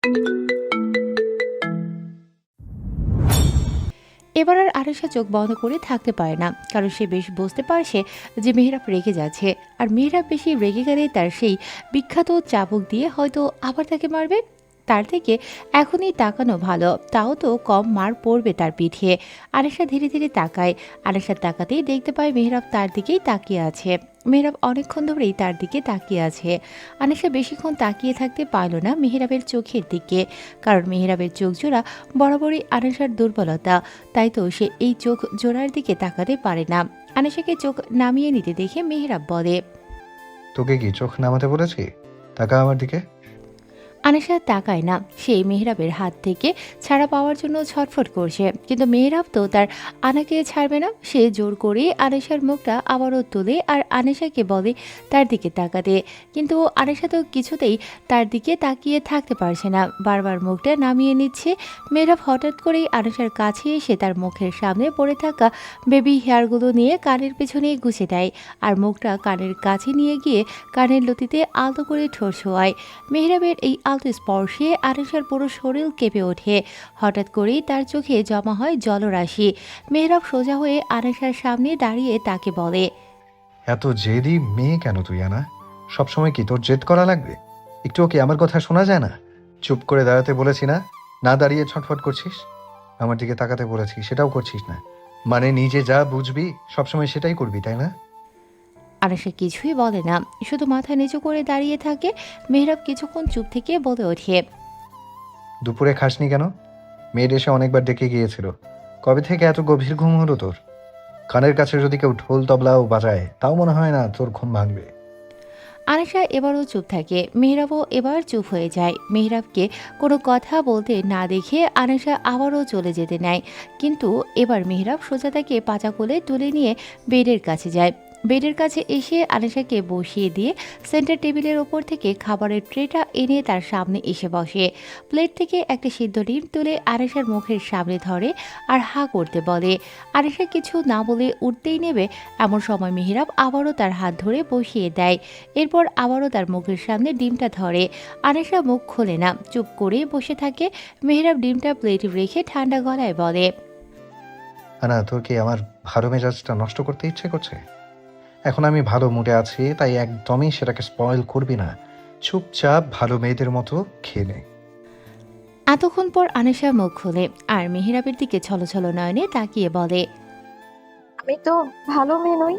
এবার আর আরেশা চোখ বন্ধ করে থাকতে পারে না, কারণ সে বেশ বুঝতে পারছে যে মেহরাব রেগে যাচ্ছে। আর মেহরাব বেশি রেগে গেলে তার সেই বিখ্যাত চাবুক দিয়ে হয়তো আবার তাকে মারবে। তার থেকে এখনই তাকানো ভালো, তাও তো কম মার পড়বে তার পিঠে। আরেশা ধীরে ধীরে তাকায়। আরেশার তাকাতেই দেখতে পায় মেহরাব তার দিকেই তাকিয়ে আছে। মেহরাব অনেকক্ষণ ধরেই তার দিকে তাকিয়ে আছে। আনিশা বেশিক্ষণ তাকিয়ে থাকতে পারল না মেহরাবের চোখের দিকে, কারণ মেহরাবের চোখ জোড়া বরাবরই আনিশার দুর্বলতা। তাই তো সে এই চোখ জোড়ার দিকে তাকাতে পারে না। আনিশাকে চোখ নামিয়ে নিতে দেখে মেহরাব বলে, তোকে কি চোখ নামাতে বলেছি? তাকা আমার দিকে। আনিশা তাকায় না। সে মেহরাবের হাত থেকে ছাড়া পাওয়ার জন্য ছটফট করছে, কিন্তু মেহরাব তো তার আনাকে ছাড়বে না। সে জোর করে আনিশার মুখটা আবারও তোলে আর আনিশাকে বলে তার দিকে তাকাতে, কিন্তু আনিশা তো কিছুতেই তার দিকে তাকিয়ে থাকতে পারছে না, বারবার মুখটা নামিয়ে নিচ্ছে। মেহরাব হঠাৎ করেই আনিশার কাছে এসে তার মুখের সামনে পড়ে থাকা বেবি হেয়ারগুলো নিয়ে কানের পেছনে গুছে দেয়, আর মুখটা কানের কাছে নিয়ে গিয়ে কানের লতিতে আলতো করে ঠোঁট ছোঁয়ায়। মেহরাবের এই আলতো স্পর্শে আনিশার পুরো শরীর কেঁপে ওঠে। হঠাৎ করেই তার চোখে জমা হয় জলরাশি। মেহরাব সোজা হয়ে আনিশার সামনে দাঁড়িয়ে তাকে বলে, এত জেদি মেয়ে কেন তুই, আনা? সবসময় কি তোর জেদ করা লাগবে? একটুও কি আমার কথা শোনা যায় না? চুপ করে দাঁড়াতে বলেছি না? না দাঁড়িয়ে ছটফট করছিস। আমার দিকে তাকাতে বলেছি, সেটাও করছিস না। মানে নিজে যা বুঝবি সবসময় সেটাই করবি, তাই না? আনিশা কিছুই বলে না, শুধু মাথা নিচু করে দাঁড়িয়ে থাকে। মেহরাব কিছুক্ষণ চুপ থেকে বলে ওঠে, দুপুরে খাসনি কেন? মেয়ের এসে অনেকবার ডেকে গিয়েছিল। কবে থেকে এত গভীর ঘুম হলো তোর? কানের কাছে যদি কেউ ঢোল তবলাও বাজায় তাও মনে হয় না তোর ঘুম ভাঙবে। আনিশা এবারও চুপ থাকে। মেহরাবও এবার চুপ হয়ে যায়। মেহরাবকে কোনো কথা বলতে না দেখে আনিশা আবারও চলে যেতে নেয়, কিন্তু এবার মেহরাব সোজা তাকে পাচা কোলে তুলে নিয়ে বেডের কাছে যায়। বেডের কাছে এসে আনিশাকে বসিয়ে দিয়ে সেন্টার টেবিলের ওপর থেকে খাবারের ট্রেটা এনে তার সামনে এসে বসে। প্লেট থেকে একটা সিদ্ধ ডিম তুলে আনিশার মুখের সামনে ধরে আর হা করতে বলে। আনিশা কিছু না বলে উঠতেই নেবে, এমন সময় মেহরাব আবারও তার হাত ধরে বসিয়ে দেয়। এরপর আবারও তার মুখের সামনে ডিমটা ধরে। আনিশা মুখ খোলে না, চুপ করে বসে থাকে। মেহরাব ডিমটা প্লেটে রেখে ঠান্ডা গলায় বলে, আনা, তোর কি আমার ভালো মেজাজটা নষ্ট করতে ইচ্ছে করছে? এখন আমি ভালো মুডে আছি, তাই একদমই সেটাকে স্পয়েল করবি না। চুপচাপ ভালো মেয়েদের মতো খেয়ে নে। এতক্ষণ পর আনিশা মুখ খোলে আর মেহরাবের দিকে ছলছল নয়নে তাকিয়ে বলে, আমি তো ভালো মেয়ে নই।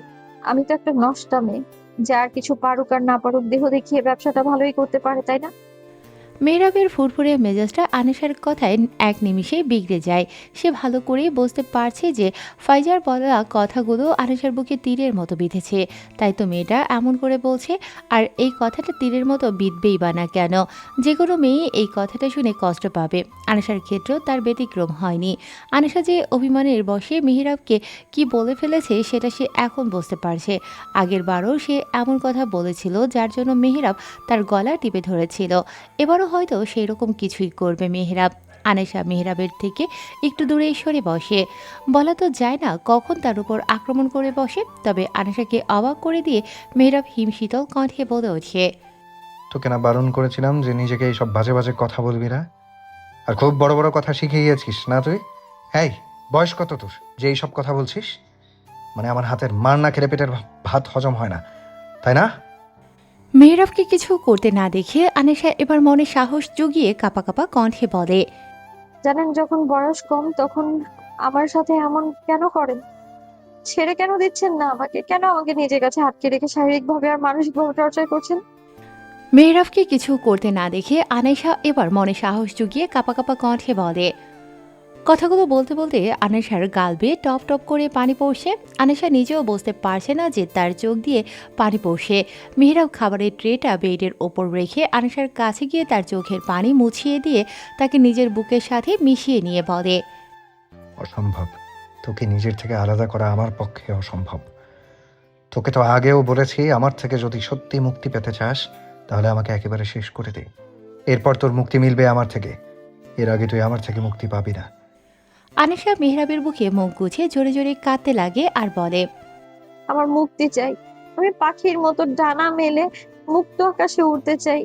আমি তো একটা নষ্টা মেয়ে, যার কিছু পারুক আর না পারুক দেহ দেখিয়ে ব্যবসাটা ভালোই করতে পারে, তাই না? মেহরাবের ফুরফুরে মেজাজটা আনিশার কথায় এক নিমিষেই বিগড়ে যায়। সে ভালো করেই বুঝতে পারছে যে ফাইজার বলা কথাগুলো আনিশার বুকে তীরের মতো বিঁধেছে। তাই তো মেয়েটা এমন করে বলছে। আর এই কথাটা তীরের মতো বিঁধবেই বা না কেন? যে কোনো মেয়ে এই কথাটা শুনে কষ্ট পাবে। আনিশার ক্ষেত্রেও তার ব্যতিক্রম হয়নি। আনিশা যে অভিমানের বশে মেহরাবকে কি বলে ফেলেছে সেটা সে এখন বুঝতে পারছে। আগের বারও সে এমন কথা বলেছিল যার জন্য মেহরাব তার গলা টিপে ধরেছিল। এবারও হয়তো সেই রকম কিছুই করবে মেহরাব। আনিশা মেহরাবের থেকে একটু দূরে সরে বসে। বলা তো যায় না কখন তার উপর আক্রমণ করে বসে। তবে আনিশাকে অবাক করে দিয়ে মেহরাব হিমশীতল কণ্ঠে বলে ওঠে, তোকে না বারণ করেছিলাম যে নিজেকে এইসব বাজে বাজে কথা বলবি না? আর খুব বড় বড় কথা শিখে গিয়েছিস না তুই? এই, বয়স কত তোর যে এইসব কথা বলছিস? মানে আমার হাতের মার না খেলে পেটের ভাত হজম হয় না, তাই না? মেহরাবকে কিছু করতে না দেখে আনিশা এবার মনে সাহস জুগিয়ে কাঁপা কাঁপা কণ্ঠে বলে, জানেন, যখন বয়স কম তখন আমার সাথে এমন কেন করেন? ছেড়ে কেন দিচ্ছেন না আমাকে? কেন আমাকে নিজের কাছে আটকে রেখে শারীরিক ভাবে আর মানসিক ভাবে টর্চার করছেন? মেহরাবকে কিছু করতে না দেখে আনিশা এবার মনে সাহস জুগিয়ে কাঁপা কাঁপা কণ্ঠে বলে। কথাগুলো বলতে বলতে আনেশার গাল বেয়ে টপ টপ করে পানি পড়ছে। আনেশা নিজেও বুঝতে পারছে না যে তার চোখ দিয়ে পানি পড়ছে। মেহরাব খাবারের ট্রেটা বেডের ওপর রেখে আনেশার কাছে গিয়ে তার চোখের পানি মুছিয়ে দিয়ে তাকে নিজের বুকের সাথে মিশিয়ে নিয়ে বলে, অসম্ভব। তোকে নিজের থেকে আলাদা করা আমার পক্ষে অসম্ভব। তোকে তো আগেও বলেছি, আমার থেকে যদি সত্যি মুক্তি পেতে চাস তাহলে আমাকে একেবারে শেষ করে দে। এরপর তোর মুক্তি মিলবে আমার থেকে। এর আগে তুই আমার থেকে মুক্তি পাবি না। আনেশা মেহরাবের বুকে মুখ গুছে জোরে জোরে কাঁদতে লাগে আর বলে, আমার মুক্তি চাই। আমি পাখির মতো ডানা মেলে মুক্ত আকাশে উড়তে চাই।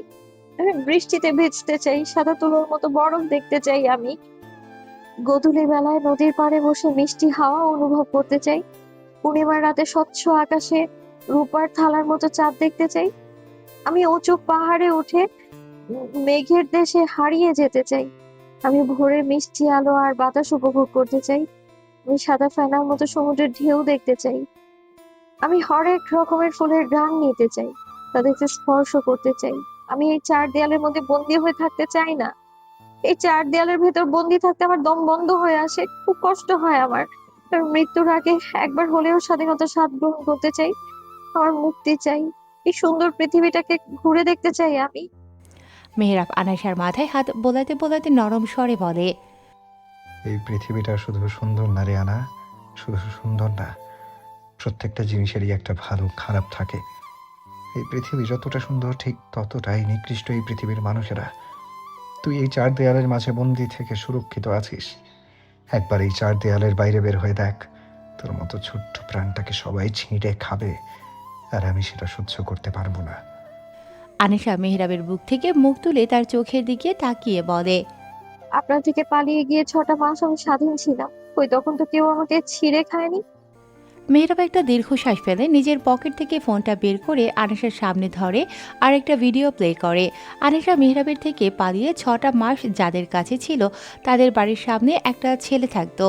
আমি বৃষ্টিতে ভিজতে চাই, সাদা তুলোর মতো বরফ দেখতে চাই আমি। গোধূলি বেলায় নদীর পাড়ে বসে মিষ্টি হাওয়া অনুভব করতে চাই। পূর্ণিমার রাতে স্বচ্ছ আকাশে রূপার থালার মতো চাঁদ দেখতে চাই। আমি উঁচু পাহাড়ে উঠে মেঘের দেশে হারিয়ে যেতে চাই। আমি ভোরের মিষ্টি আলো আর বাতাস উপভোগ করতে চাই। আমি সাদা ফেনার মতো সমুদ্রের ঢেউ দেখতে চাই। আমি হরেক রকমের ফুলের ঘ্রাণ নিতে চাই, তাদেরকে স্পর্শ করতে চাই। আমি এই চার দেয়ালের মধ্যে বন্দি হয়ে থাকতে চাই না। এই চার দেয়ালের ভেতর বন্দি থাকতে আমার দম বন্ধ হয়ে আসে, খুব কষ্ট হয় আমার। কারণ মৃত্যুর আগে একবার হলেও স্বাধীনতার স্বাদ গ্রহণ করতে চাই। আমার মুক্তি চাই। এই সুন্দর পৃথিবীটাকে ঘুরে দেখতে চাই আমি। মেহরাব আনাইশার মাথায় হাত বোলাতে বোলাতে নরম স্বরে বলে, এই পৃথিবীটা শুধু সুন্দর না রে আনা, শুধু সুন্দর না, প্রত্যেকটা জিনিসেরই একটা ভালো খারাপ থাকে। এই পৃথিবী যতটা সুন্দর ঠিক ততটাই নিকৃষ্ট এই পৃথিবীর মানুষেরা। তুই এই চার দেয়ালের মাঝে বন্দি থেকে সুরক্ষিত আছিস। একবার এই চার দেয়ালের বাইরে বের হয়ে দেখ, তোর মতো ছোট্ট প্রাণটাকে সবাই ছিঁড়ে খাবে, আর আমি সেটা সহ্য করতে পারবো না। আনিশা মেহরাবের বুক থেকে মুখ তুলে তার চোখের দিকে তাকিয়ে বলে, আপনার থেকে পালিয়ে গিয়ে 6টা মাস আমি স্বাধীন ছিলাম, কই তখন তো কেউ আমাকে ছিঁড়ে খায়নি। মেহরাব একটা দীর্ঘশ্বাস ফেলে নিজের পকেট থেকে ফোনটা বের করে আনিশার সামনে ধরে আর একটা ভিডিও প্লে করে। আনিশা মেহরাবের থেকে পালিয়ে 6টা মাস যাদের কাছে ছিল তাদের বাড়ির সামনে একটা ছেলে থাকতো,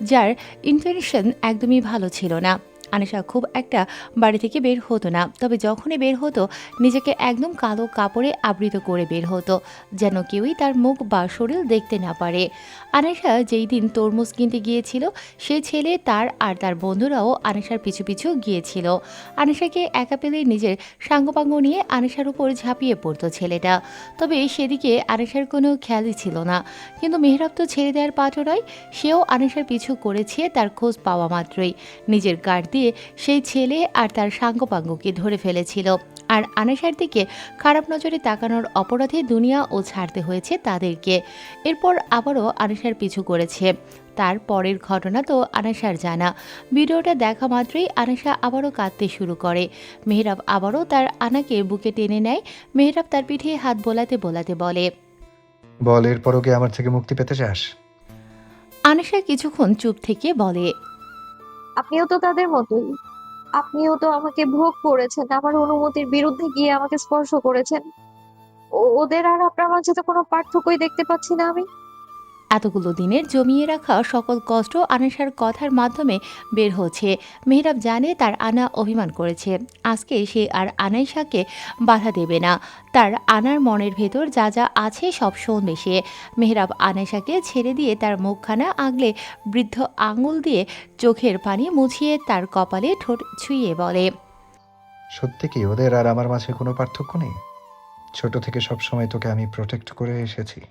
যার ইন্টেনশন একদমই ভালো ছিল না। আনিশা খুব একটা বাড়ি থেকে বের হতো না, তবে যখনই বের হতো নিজেকে একদম কালো কাপড়ে আবৃত করে বের হতো, যেন কেউই তার মুখ বা শরীর দেখতে না পারে। আনিশা যেই দিন তরমুজ কিনতে গিয়েছিল, সেই ছেলে তার আর তার বন্ধুরাও আনিশার পিছু পিছু গিয়েছিল। আনিশাকে একা পেলে নিজের সাঙ্গপাঙ্গ নিয়ে আনিশার উপর ঝাঁপিয়ে পড়তো ছেলেটা, তবে সেদিকে আনিশার কোনো খেয়ালই ছিল না। কিন্তু মেহরাব তো ছেড়ে দেওয়ার পাত্র নয়, সেও আনিশার পিছু করেছে তার খোঁজ পাওয়া মাত্রই। নিজের গার্ড দিয়ে সেই ছেলে আর তার সাঙ্গপাঙ্গকে ধরে ফেলেছিল, আর আনিশার দিকে খারাপ নজরে তাকানোর অপরাধে দুনিয়া ও ছাড়তে হয়েছে তাদেরকে। এরপর আবারও আনিশার পিছু করেছে। তার পরের ঘটনা তো আনিশার জানা। ভিডিওটা দেখা মাত্রই আনিশা আবারও কাঁদতে শুরু করে। মেহরাব আবারও তার আনাকে বুকে টেনে নেয়। মেহরাব তার পিঠে হাত বোলাতে বোলাতে বলে, বল, এরপরও কি আমার থেকে মুক্তি পেতে চাস? আনিশা কিছুক্ষণ চুপ থেকে বলে, আপনিও তো তাদের মতোই। আপনিও তো আমাকে ভোগ করেছেন, আমার অনুমতির বিরুদ্ধে গিয়ে আমাকে স্পর্শ করেছেন। ওদের আর আপনার মাঝে তো কোনো পার্থক্যই দেখতে পাচ্ছি না আমি। এতগুলো দিনের জমিয়ে রাখা সকল কষ্ট আনিশার কথার মাধ্যমে বের হচ্ছে। মেহরাব জানে তার আনা অভিমান করেছে, আজকে সে আর আনাইশাকে বাধা দেবে না। তার আনার মনের ভেতর যা যা আছে সব শুনবে সে। মেহরাব আনাইশাকে ছেড়ে দিয়ে তার মুখখানা আগলে বৃদ্ধ আঙুল দিয়ে চোখের পানি মুছিয়ে তার কপালে ঠোঁট ছুঁয়ে বলে, সত্যি কি ওদের আর আমার মাঝে কোনো পার্থক্য নেই? ছোট থেকে সব সময় তোকে আমি প্রোটেক্ট করে এসেছি।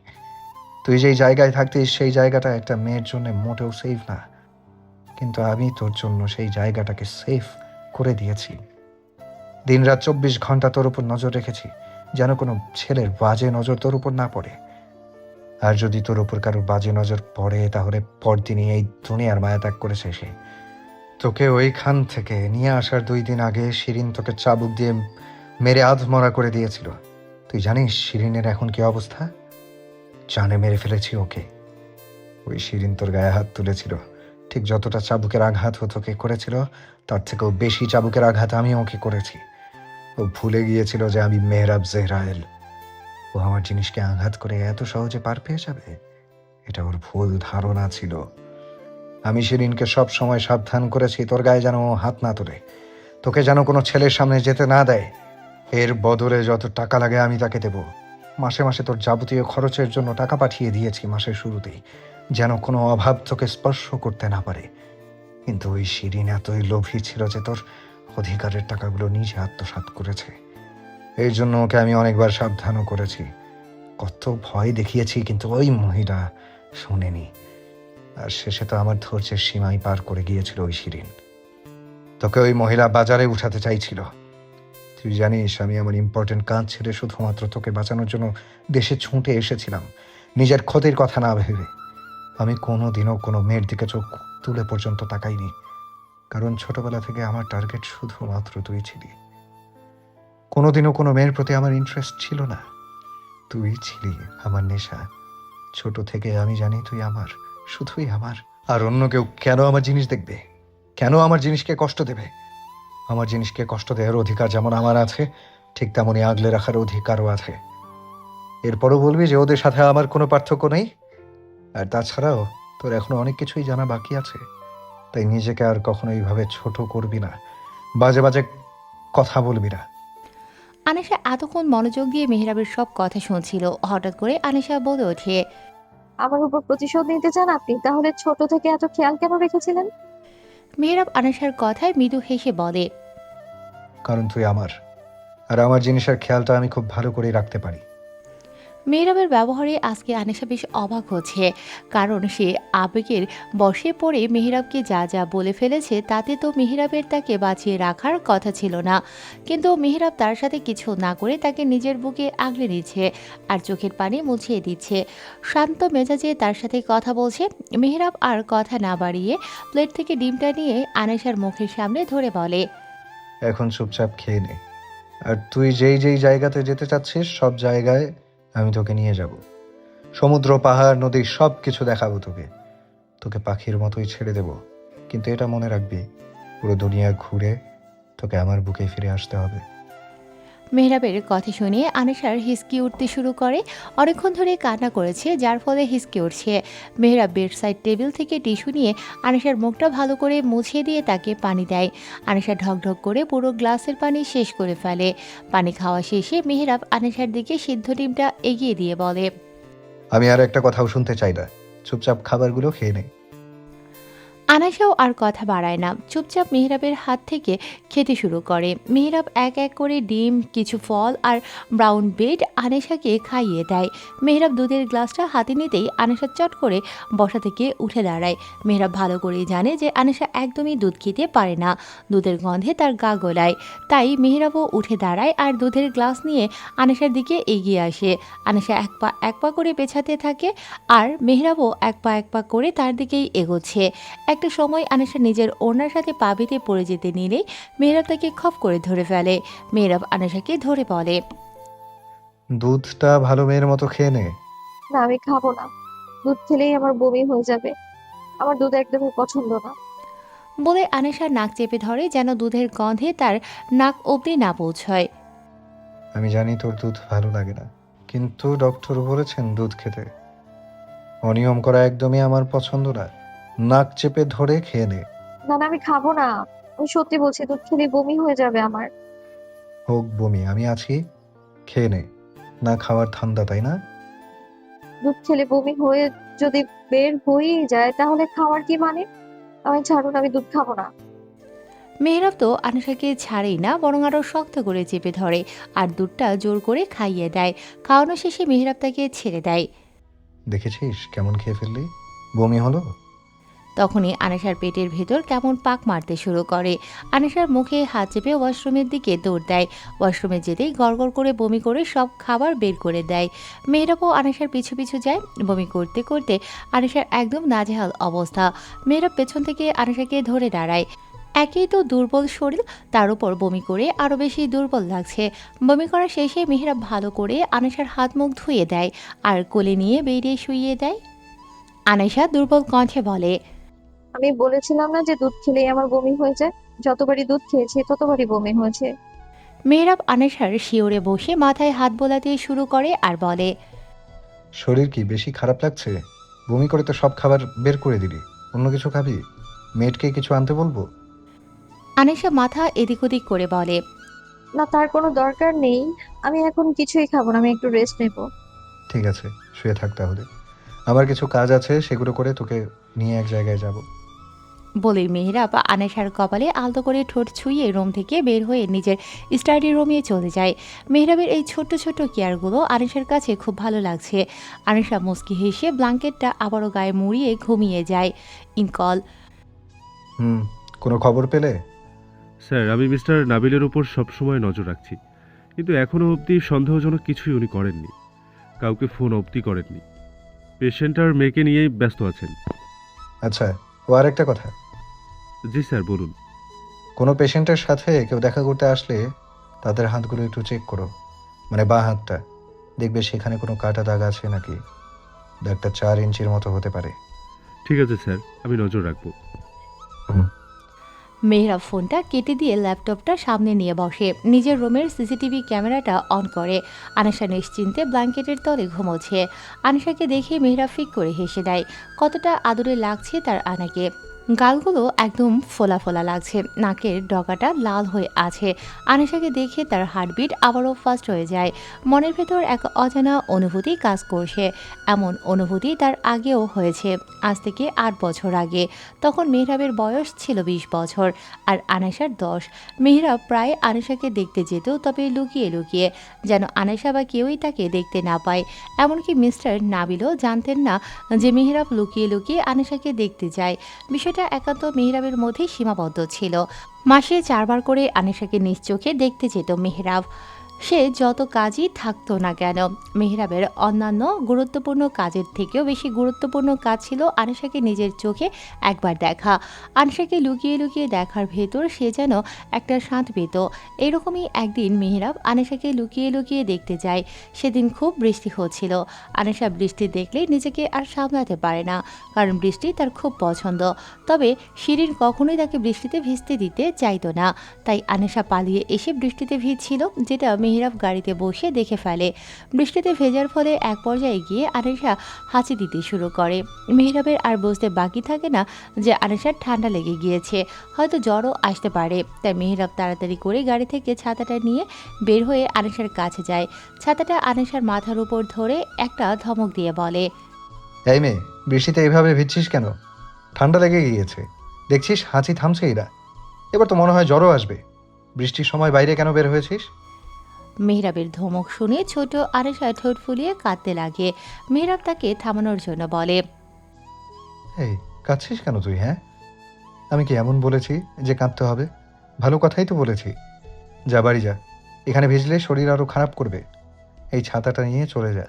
তুই যেই জায়গায় থাকতিস সেই জায়গাটা একটা মেয়ের জন্য মোটেও সেফ না, কিন্তু আমি তোর জন্য সেই জায়গাটাকে সেফ করে দিয়েছি। দিনরাত 24 ঘন্টা তোর উপর নজর রেখেছি, যেন কোনো ছেলের বাজে নজর তোর উপর না পড়ে। আর যদি তোর উপর কারো বাজে নজর পড়ে তাহলে পরদিনই এই দুনিয়ার মায়া ত্যাগ করেছে সে। তোকে ওইখান থেকে নিয়ে আসার 2 দিন আগে শিরিন তোকে চাবুক দিয়ে মেরে আধমরা করে দিয়েছিল। তুই জানিস শিরিনের এখন কি অবস্থা? জানে মেরে ফেলেছি ওকে। ওই শিরিন তোর গায়ে হাত তুলেছিল, ঠিক যতটা চাবুকের আঘাত ও তোকে করেছিল তার থেকেও বেশি চাবুকের আঘাত আমি ওকে করেছি। ও ভুলে গিয়েছিল যে আমি মেহরাব জেহরায়েল। ও আমার জিনিসকে আঘাত করে এত সহজে পার পেয়ে যাবে, এটা ওর ভুল ধারণা ছিল। আমি শিরিনকে সব সময় সাবধান করেছি তোর গায়ে যেন ও হাত না তোলে, তোকে যেন কোনো ছেলের সামনে যেতে না দেয়। এর বদলে যত টাকা লাগে আমি তাকে দেব। মাসে মাসে তোর যাবতীয় খরচের জন্য টাকা পাঠিয়ে দিয়েছি মাসের শুরুতেই, যেন কোনো অভাব তোকে স্পর্শ করতে না পারে। কিন্তু ওই শিরিন এতই লোভী ছিল যে তোর অধিকারের টাকাগুলো নিজে আত্মসাৎ করেছে। এই জন্য ওকে আমি অনেকবার সাবধানও করেছি, কত ভয় দেখিয়েছি, কিন্তু ওই মহিলা শোনেনি। আর শেষে তো আমার ধৈর্যের সীমাই পার করে গিয়েছিল ওই শিরিন। তোকে ওই মহিলা বাজারে উঠাতে চাইছিল। তুই জানিস আমি আমার ইম্পর্টেন্ট কাজ ছেড়ে শুধুমাত্র তোকে বাঁচানোর জন্য দেশে ছুটে এসেছিলাম, নিজের ক্ষতির কথা না ভেবে। আমি কোনোদিনও কোনো মেয়ের দিকে চোখ তুলে পর্যন্ত তাকাইনি, কারণ ছোটবেলা থেকে আমার টার্গেট শুধুমাত্র তুই ছিলি। কোনোদিনও কোনো মেয়ের প্রতি আমার ইন্টারেস্ট ছিল না। তুই ছিলি আমার নেশা। ছোট থেকে আমি জানি তুই আমার, শুধুই আমার। আর অন্য কেউ কেন আমার জিনিস দেখবে? কেন আমার জিনিসকে কষ্ট দেবে? আমার জিনিসকে কষ্ট দেওয়ার অধিকার যেমন আমার আছে, ঠিক তেমনই আগলে রাখার অধিকারও আছে। এরপরও বলবি যে ওদের সাথে আমার কোনো পার্থক্য নেই? আর তাছাড়াও তোর এখনো অনেক কিছুই জানা বাকি আছে। তাই নিজেকে আর কখনো এইভাবে ছোট করবি না, বাজে বাজে কথা বলবি না। আনিশা এতক্ষণ মনোযোগ দিয়ে মেহরাবের সব কথা শুনছিল। হঠাৎ করে আনিশা বলে ওঠে, আমার উপর প্রতিশোধ নিতে চান আপনি? তাহলে ছোট থেকে এত খেয়াল কেন রেখেছিলেন? মেহরাব আনিশার কথায় মৃদু হেসে বলে, কারণ তুই আমার, আর আমার জিনিসের খেয়ালটা আমি খুব ভালো করেই রাখতে পারি। মেহরাবের ব্যবহারে আজকে আনিশা বেশ অবাক হচ্ছে। কারণ সে আবেগের বশে পড়ে মেহরাবকে যা যা বলে ফেলেছে, তাতে তো মেহরাবের তাকে বাঁচিয়ে রাখার কথা ছিল না। কিন্তু মেহরাব তার সাথে কিছু না করে তাকে নিজের বুকে আগলে নিচ্ছে আর চোখের পানি মুছিয়ে দিচ্ছে। শান্ত মেজাজে তার সাথে কথা বলছে। মেহরাব আর কথা না বাড়িয়ে প্লেট থেকে ডিমটা নিয়ে আনিশার মুখের সামনে ধরে বলে, এখন চুপচাপ খেয়ে নে। আর তুই যেই যেই জায়গাতে যেতে চাচ্ছিস সব জায়গায় আমি তোকে নিয়ে যাব। সমুদ্র, পাহাড়, নদী সব কিছু দেখাবো তোকে। তোকে পাখির মতোই ছেড়ে দেব। কিন্তু এটা মনে রাখবি, পুরো দুনিয়া ঘুরে তোকে আমার বুকে ফিরে আসতে হবে। মেহরাবের কথা শুনে আনিশার হিসকি উঠতে শুরু করে। অনেকক্ষণ ধরে কান্না করেছে, যার ফলে হিসকি উঠছে। মেহরাব বেডসাইড টেবিল থেকে টিস্যু নিয়ে আনিশার মুখটা ভালো করে মুছিয়ে দিয়ে তাকে পানি দেয়। আনিশা ঢকঢক করে পুরো গ্লাসের পানি শেষ করে ফেলে। পানি খাওয়া শেষে মেহরাব আনিশার দিকে সিদ্ধ ডিমটা এগিয়ে দিয়ে বলে, আমি আর একটা কথাও শুনতে চাই না, চুপচাপ খাবারগুলো খেয়ে নে। আনাসাও আর কথা বাড়ায় না, চুপচাপ মেহরাবের হাত থেকে খেতে শুরু করে। মেহরাব এক এক করে ডিম, কিছু ফল আর ব্রাউন ব্রেড আনেশাকে খাইয়ে দেয়। মেহরাব দুধের গ্লাসটা হাতে নিতেই আনেশা চট করে বসা থেকে উঠে দাঁড়ায়। মেহরাব ভালো করেই জানে যে আনেশা একদমই দুধ খেতে পারে না, দুধের গন্ধে তার গা গোলায়। তাই মেহরাবও উঠে দাঁড়ায় আর দুধের গ্লাস নিয়ে আনেশার দিকে এগিয়ে আসে। আনেশা এক পা করে পেছাতে থাকে আর মেহরাবও এক পা করে তার দিকেই এগোচ্ছে। একটা সময় আনিশা নিজের ওড়নার সাথে পা বেঁধে পড়ে যেতে নিলেই মেহরাব তাকে খপ করে ধরে ফেলে। মেহরাব আনিশাকে ধরে বলে, দুধটা ভালো মেয়ের মতো খেয়ে নে। না, আমি খাবো না। দুধ খেলেই আমার বমি হয়ে যাবে। আমার দুধ একদমই পছন্দ না। বলে আনিশার নাক চেপে ধরে যেন দুধের গন্ধে তার নাক অবধি না পৌঁছয়। আমি জানি তোর দুধ ভালো লাগে না, কিন্তু ডক্টর বলেছেন দুধ খেতে। অনিয়ম করা একদমই আমার পছন্দ না। নাক চেপে ধরে খেয়ে নে। না না, আমি খাবো না। আমি সত্যি বলছি, দুধ খেলে বমি হয়ে যাবে আমার। হোক বমি, আমি আছি, খেয়ে নে। না খাওয়ার ধান্দা, তাই না? দুধ খেলে বমি হয়ে যদি বের হয়েই যায় তাহলে খাওয়ার কি মানে? আমি ছাড়ুন, আমি দুধ খাবো না। মেহরাব তো আনিশাকে ছাড়েই না, বরং আরও শক্ত করে চেপে ধরে আর দুধটা জোর করে খাইয়ে দেয়। খাওয়ানো শেষে মেহরাব তাকে ছেড়ে দেয়। দেখেছিস কেমন খেয়ে ফেললি? বমি হলো? তখনই আনিশার পেটের ভেতর কেমন পাক মারতে শুরু করে। আনিশার মুখে হাত চেপে ওয়াশরুমের দিকে দৌড় দেয়। ওয়াশরুমে যেতেই গড়গড় করে বমি করে সব খাবার বের করে দেয়। মেহরাবও আনিশার পিছু পিছু যায়। বমি করতে করতে আনিশার একদম নাজেহাল অবস্থা। মেহরাব পেছন থেকে আনিশাকে ধরে দাঁড়ায়। একেই তো দুর্বল শরীর, তার উপর বমি করে আরও বেশি দুর্বল লাগছে। বমি করা শেষে মেহরাব ভালো করে আনিশার হাত মুখ ধুয়ে দেয় আর কোলে নিয়ে বেরিয়ে শুইয়ে দেয়। আনিশা দুর্বল কণ্ঠে বলে, আমি বলেছিলাম না যে দুধ খেলেই আমার বমি হয়ে যায়? যতবারই দুধ খেয়েছি ততবারই বমি হয়েছে। মেহরাব আনেশার শিওরে বসে মাথায় হাত বোলাতে শুরু করে আর বলে, শরীর কি বেশি খারাপ লাগছে? বমি করে তো সব খাবার বের করে দিলি। অন্য কিছু খাবি? মেয়েটকে কিছু আনতে বলবো? আনেশা মাথা এদিক ওদিক করে বলে, না, তার কোনো দরকার নেই। আমি এখন কিছুই খাবো না, আমি একটু রেস্ট নেবো। ঠিক আছে, শুয়ে থাক তাহলে। আমার কিছু কাজ আছে, সেগুলো করে তোকে নিয়ে এক জায়গায় যাব। বলে মেহরাব আনেশার কপালে আলতো করে ঠোঁট ছুঁয়ে রুম থেকে বের হয়ে নিজের স্টাডি রুমে চলে যায়। মেহরাবের এই ছোট্ট ছোট্ট কেয়ারগুলো আনেশার কাছে খুব ভালো লাগছে। আনেশা মুচকি হেসে ব্ল্যাঙ্কেটটা আবারও গায়ে মুড়িয়ে ঘুমিয়ে যায়। ইনকল, কোনো খবর পেলে? স্যার, আমি মিস্টার নাবিলের ওপর সবসময় নজর রাখছি, কিন্তু এখনও অবধি সন্দেহজনক কিছুই উনি করেননি। কাউকে ফোন অবধি করেননি। পেশেন্ট আর মেয়েকে নিয়েই ব্যস্ত আছেন। আচ্ছা, ও আর একটা কথা, জি স্যার, বলুন। কোনো পেশেন্টের সাথে কেউ দেখা করতে আসলে তাদের হাতগুলো একটু চেক করো, মানে বাঁ হাতটা। দেখবে সেখানে কোনো কাটা দাগ আছে নাকি। দাগটা 4 ইঞ্চির মতো হতে পারে। ঠিক আছে স্যার, আমি নজর রাখবো। মেহরাব ফোনটা কেটে দিয়ে ল্যাপটপটা সামনে নিয়ে বসে নিজের রুমের সিসিটিভি ক্যামেরাটা অন করে। আনিশা নিশ্চিন্তে ব্ল্যাঙ্কেটের তলে ঘুমোচ্ছে। আনিশাকে দেখে মেহরাব ফিক করে হেসে দেয়। কতটা আদরে লাগছে তার আনাকে। গালগুলো একদম ফোলা ফোলা লাগছে, নাকের ডগাটা লাল হয়ে আছে। আনিশাকে দেখে তার হার্টবিট আবারও ফাস্ট হয়ে যায়। মনের ভেতর এক অজানা অনুভূতি কাজ করছে। এমন অনুভূতি তার আগেও হয়েছে, আজ থেকে 8 বছর আগে। তখন মেহরাবের বয়স ছিল 20 বছর আর আনিশার 10। মেহরাব প্রায় আনিশাকে দেখতে যেত, তবে লুকিয়ে লুকিয়ে, যেন আনিশা বা কেউই তাকে দেখতে না পায়। এমনকি মিস্টার নাবিলও জানতেন না যে মেহরাব লুকিয়ে লুকিয়ে আনিশাকে দেখতে যায়। বিষয়টা একান্ত মেহরাবের মধ্যেই সীমাবদ্ধ ছিল। মাসে 4 বার করে আনিশাকে নিজ চোখে দেখতে যেত মেহরাব। সে যত কাজই থাকতো না কেন, মেহরাবের অন্যান্য গুরুত্বপূর্ণ কাজের থেকেও বেশি গুরুত্বপূর্ণ কাজ ছিল আনিশাকে নিজের চোখে একবার দেখা। আনিশাকে লুকিয়ে লুকিয়ে দেখার ভেতর সে যেন একটা শাঁত পেত। এরকমই একদিন মেহরাব আনিশাকে লুকিয়ে লুকিয়ে দেখতে যায়। সেদিন খুব বৃষ্টি হচ্ছিল। আনিশা বৃষ্টি দেখলেই নিজেকে আর সামলাতে পারে না, কারণ বৃষ্টি তার খুব পছন্দ। তবে শিরিন কখনোই তাকে বৃষ্টিতে ভিজতে দিতে চাইতো না। তাই আনিশা পালিয়ে এসে বৃষ্টিতে ভিজছিল, যেটা মেহরাব গাড়িতে বসে দেখে ফেলে। বৃষ্টিতে ভেজার ফলে এক পর্যায়ে গিয়ে আনিশা হাঁচি দিতে শুরু করে। মেহরাবের আর বুঝতে বাকি থাকে না যে আনিশার ঠান্ডা লেগে গিয়েছে, হয়তো জ্বরও আসতে পারে। তাই মেহরাব তাড়াতাড়ি করে গাড়ি থেকে ছাতাটা নিয়ে বের হয়ে আনিশার কাছে যায়। ছাতাটা আনিশার মাথার উপর ধরে একটা ধমক দিয়ে বলে, এই মেয়ে, বৃষ্টিতে এভাবে ভিজছিস কেন? ঠান্ডা লেগে গিয়েছে, দেখছিস হাঁচি থামছে এরা। এবার তো মনে হয় জ্বরও আসবে। বৃষ্টির সময় বাইরে কেন বের হয়েছিস? মেহরাবের ধমক শুনে ছোট আনিশা ঠোঁট ফুলিয়ে কাঁদতে লাগে। মেহরাব তাকে থামানোর জন্য বলে, এই, কাঁদছিস কেন তুই? হ্যাঁ, আমি কি এমন বলেছি যে কাঁদতে হবে? ভালো কথাই তো বলেছি। যা বাড়ি যা, এখানে ভিজলে শরীর আরো খারাপ করবে। এই ছাতাটা নিয়ে চলে যা।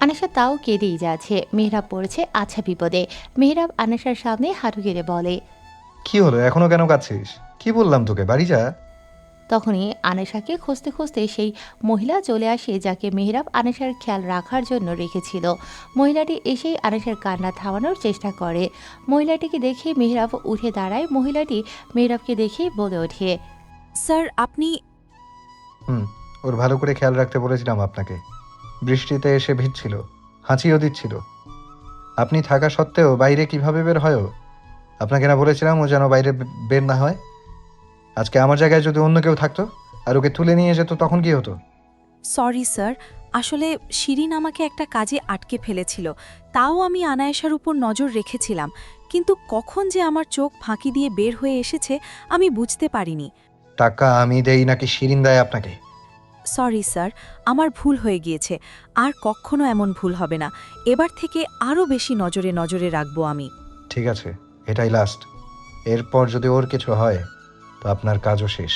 আনিশা তাও কেঁদেই যাচ্ছে। মেহরাব পড়েছে আচ্ছা বিপদে। মেহরাব আনিশার সামনে হাঁটু গেড়ে বলে, কি হলো, এখনো কেন কাঁদছিস? কি বললাম তোকে, বাড়ি যা। তখনই আনিশাকে খুঁজতে খুঁজতে সেই মহিলা চলে আসে যাকে মেহরাব আনিশার খেয়াল রাখার জন্য রেখেছিল। মহিলাটি এসেই আনিশার কান্না থামানোর চেষ্টা করে। মহিলাটিকে দেখে মেহরাব উঠে দাঁড়ায়। মহিলাটি মেহরাবকে দেখেই বলে ওঠে, স্যার আপনি ওর ভালো করে খেয়াল রাখতে বলেছিলাম আপনাকে। বৃষ্টিতে এসে ভিজছিল, হাঁচিও দিচ্ছিল। আপনি থাকা সত্ত্বেও বাইরে কিভাবে বের হয় ও? আপনাকে না বলেছিলাম ও যেন বাইরে বের না হয়? আজকে আমার জায়গায় যদি অন্য কেউ থাকতো আর ওকে তুলে নিয়ে যেত, তখন কি হতো? সরি স্যার, আসলে শিরিন আমাকে একটা কাজে আটকে ফেলেছিল, তাও আমি আনায়েশার উপর নজর রেখেছিলাম, কিন্তু কখন যে আমার চোখ ফাঁকি দিয়ে বের হয়ে এসেছে আমি বুঝতে পারিনি। টাকা আমি দেই নাকি শিরিন দেয় আপনাকে? সরি স্যার, আমার ভুল হয়ে গিয়েছে, আর কখনো এমন ভুল হবে না। এবার থেকে আরও বেশি নজরে নজরে রাখবো আমি। ঠিক আছে, এটাই লাস্ট। এরপর যদি ওর কিছু হয় তো আপনার কাজও শেষ।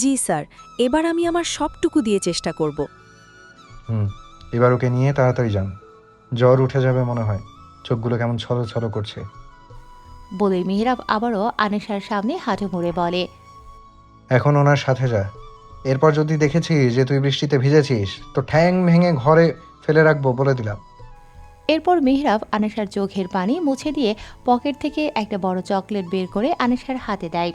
জি স্যার, এবার আমি আমার সবটুকু দিয়ে চেষ্টা করব। এবার ওকে নিয়ে তাড়াতাড়ি যান। জ্বর উঠে যাবে মনে হয়, চোখগুলো কেমন ছলো ছলো করছে। বলে মেহরাব আবারও আনিশার সামনে হাঁটু মুড়ে বলে, এখন ওনার সাথে যা। এরপর যদি দেখেছি যে তুই বৃষ্টিতে ভিজেছিস তো ঠ্যাং ভেঙে ঘরে ফেলে রাখবো, বলে দিলাম। এরপর মেহরাব আনিশার চোখের পানি মুছে দিয়ে পকেট থেকে একটা বড় চকলেট বের করে আনিশার হাতে দেয়।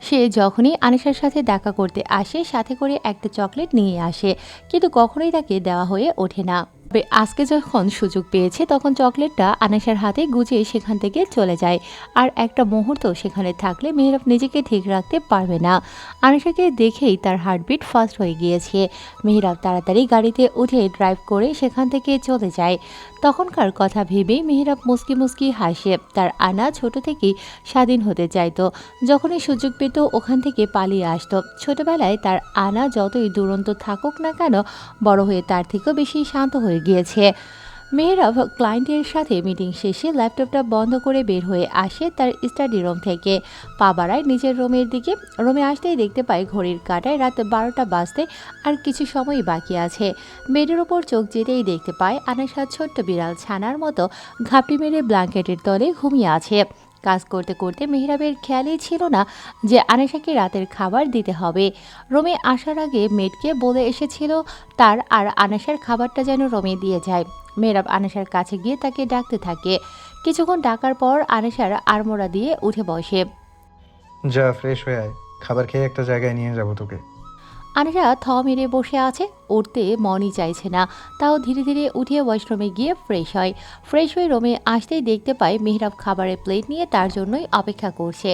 সে যখনই আনিশার সাথে দেখা করতে আসে সাথে করে একটা চকলেট নিয়ে আসে, কিন্তু কখনোই তাকে দেওয়া হয়ে ওঠে না। তবে আজকে যখন সুযোগ পেয়েছে তখন চকলেটটা আনিশার হাতে গুজিয়ে সেখান থেকে চলে যায়। আর একটা মুহূর্ত সেখানে থাকলে মেহরাব নিজেকে ঠিক রাখতে পারবে না। আনিশাকে দেখেই তার হার্টবিট ফাস্ট হয়ে গিয়েছে। মেহরাব তাড়াতাড়ি গাড়িতে উঠে ড্রাইভ করে সেখান থেকে চলে যায়। তখনকার কথা ভেবেই মেহরাব মুস্কি মুস্কি হাসে। তার আনা ছোট থেকেই স্বাধীন হতে চাইতো। যখনই সুযোগ পেত ওখান থেকে পালিয়ে আসতো। ছোটবেলায় তার আনা যতই দুরন্ত থাকুক না কেন, বড় হয়ে তার থেকেও বেশি শান্ত হয়ে গিয়েছে। মেহরাব ক্লায়েন্টের সাথে মিটিং শেষে ল্যাপটপটা বন্ধ করে বের হয়ে আসে তার স্টাডি রুম থেকে। পা বাড়ায় নিজের রুমের দিকে। রুমে আসতেই দেখতে পায় ঘড়ির কাঁটায় রাত 12টা বাজতে আর কিছু সময়ই বাকি আছে। বেডের ওপর চোখ যেতেই দেখতে পায় আনিশা ছোট্ট বিড়াল ছানার মতো ঘাপটি মেরে ব্ল্যাঙ্কেটের তলে ঘুমিয়ে আছে। কাজ করতে করতে মেহরাবের খেয়ালই ছিল না যে আনেশাকে রাতের খাবার দিতে হবে। রোমে আসার আগে মেয়েটকে বলে এসেছিল তার আর আনেশার খাবারটা যেন রোমে দিয়ে যায়। মেহরাব আনেশার কাছে গিয়ে তাকে ডাকতে থাকে। কিছুক্ষণ ডাকার পর আনেশার আড়মোড়া দিয়ে উঠে বসে। যা ফ্রেশ হয়ে আয়, খাবার খেয়ে একটা জায়গায় নিয়ে যাবো তোকে। আনেশা থ মেরে বসে আছে, উঠতে মনই চাইছে না, তাও ধীরে ধীরে উঠে ওয়াশরুমে গিয়ে ফ্রেশ হয়। ফ্রেশ হয়ে রুমে আসতেই দেখতে পায় মেহরাব খাবারের প্লেট নিয়ে তার জন্যই অপেক্ষা করছে।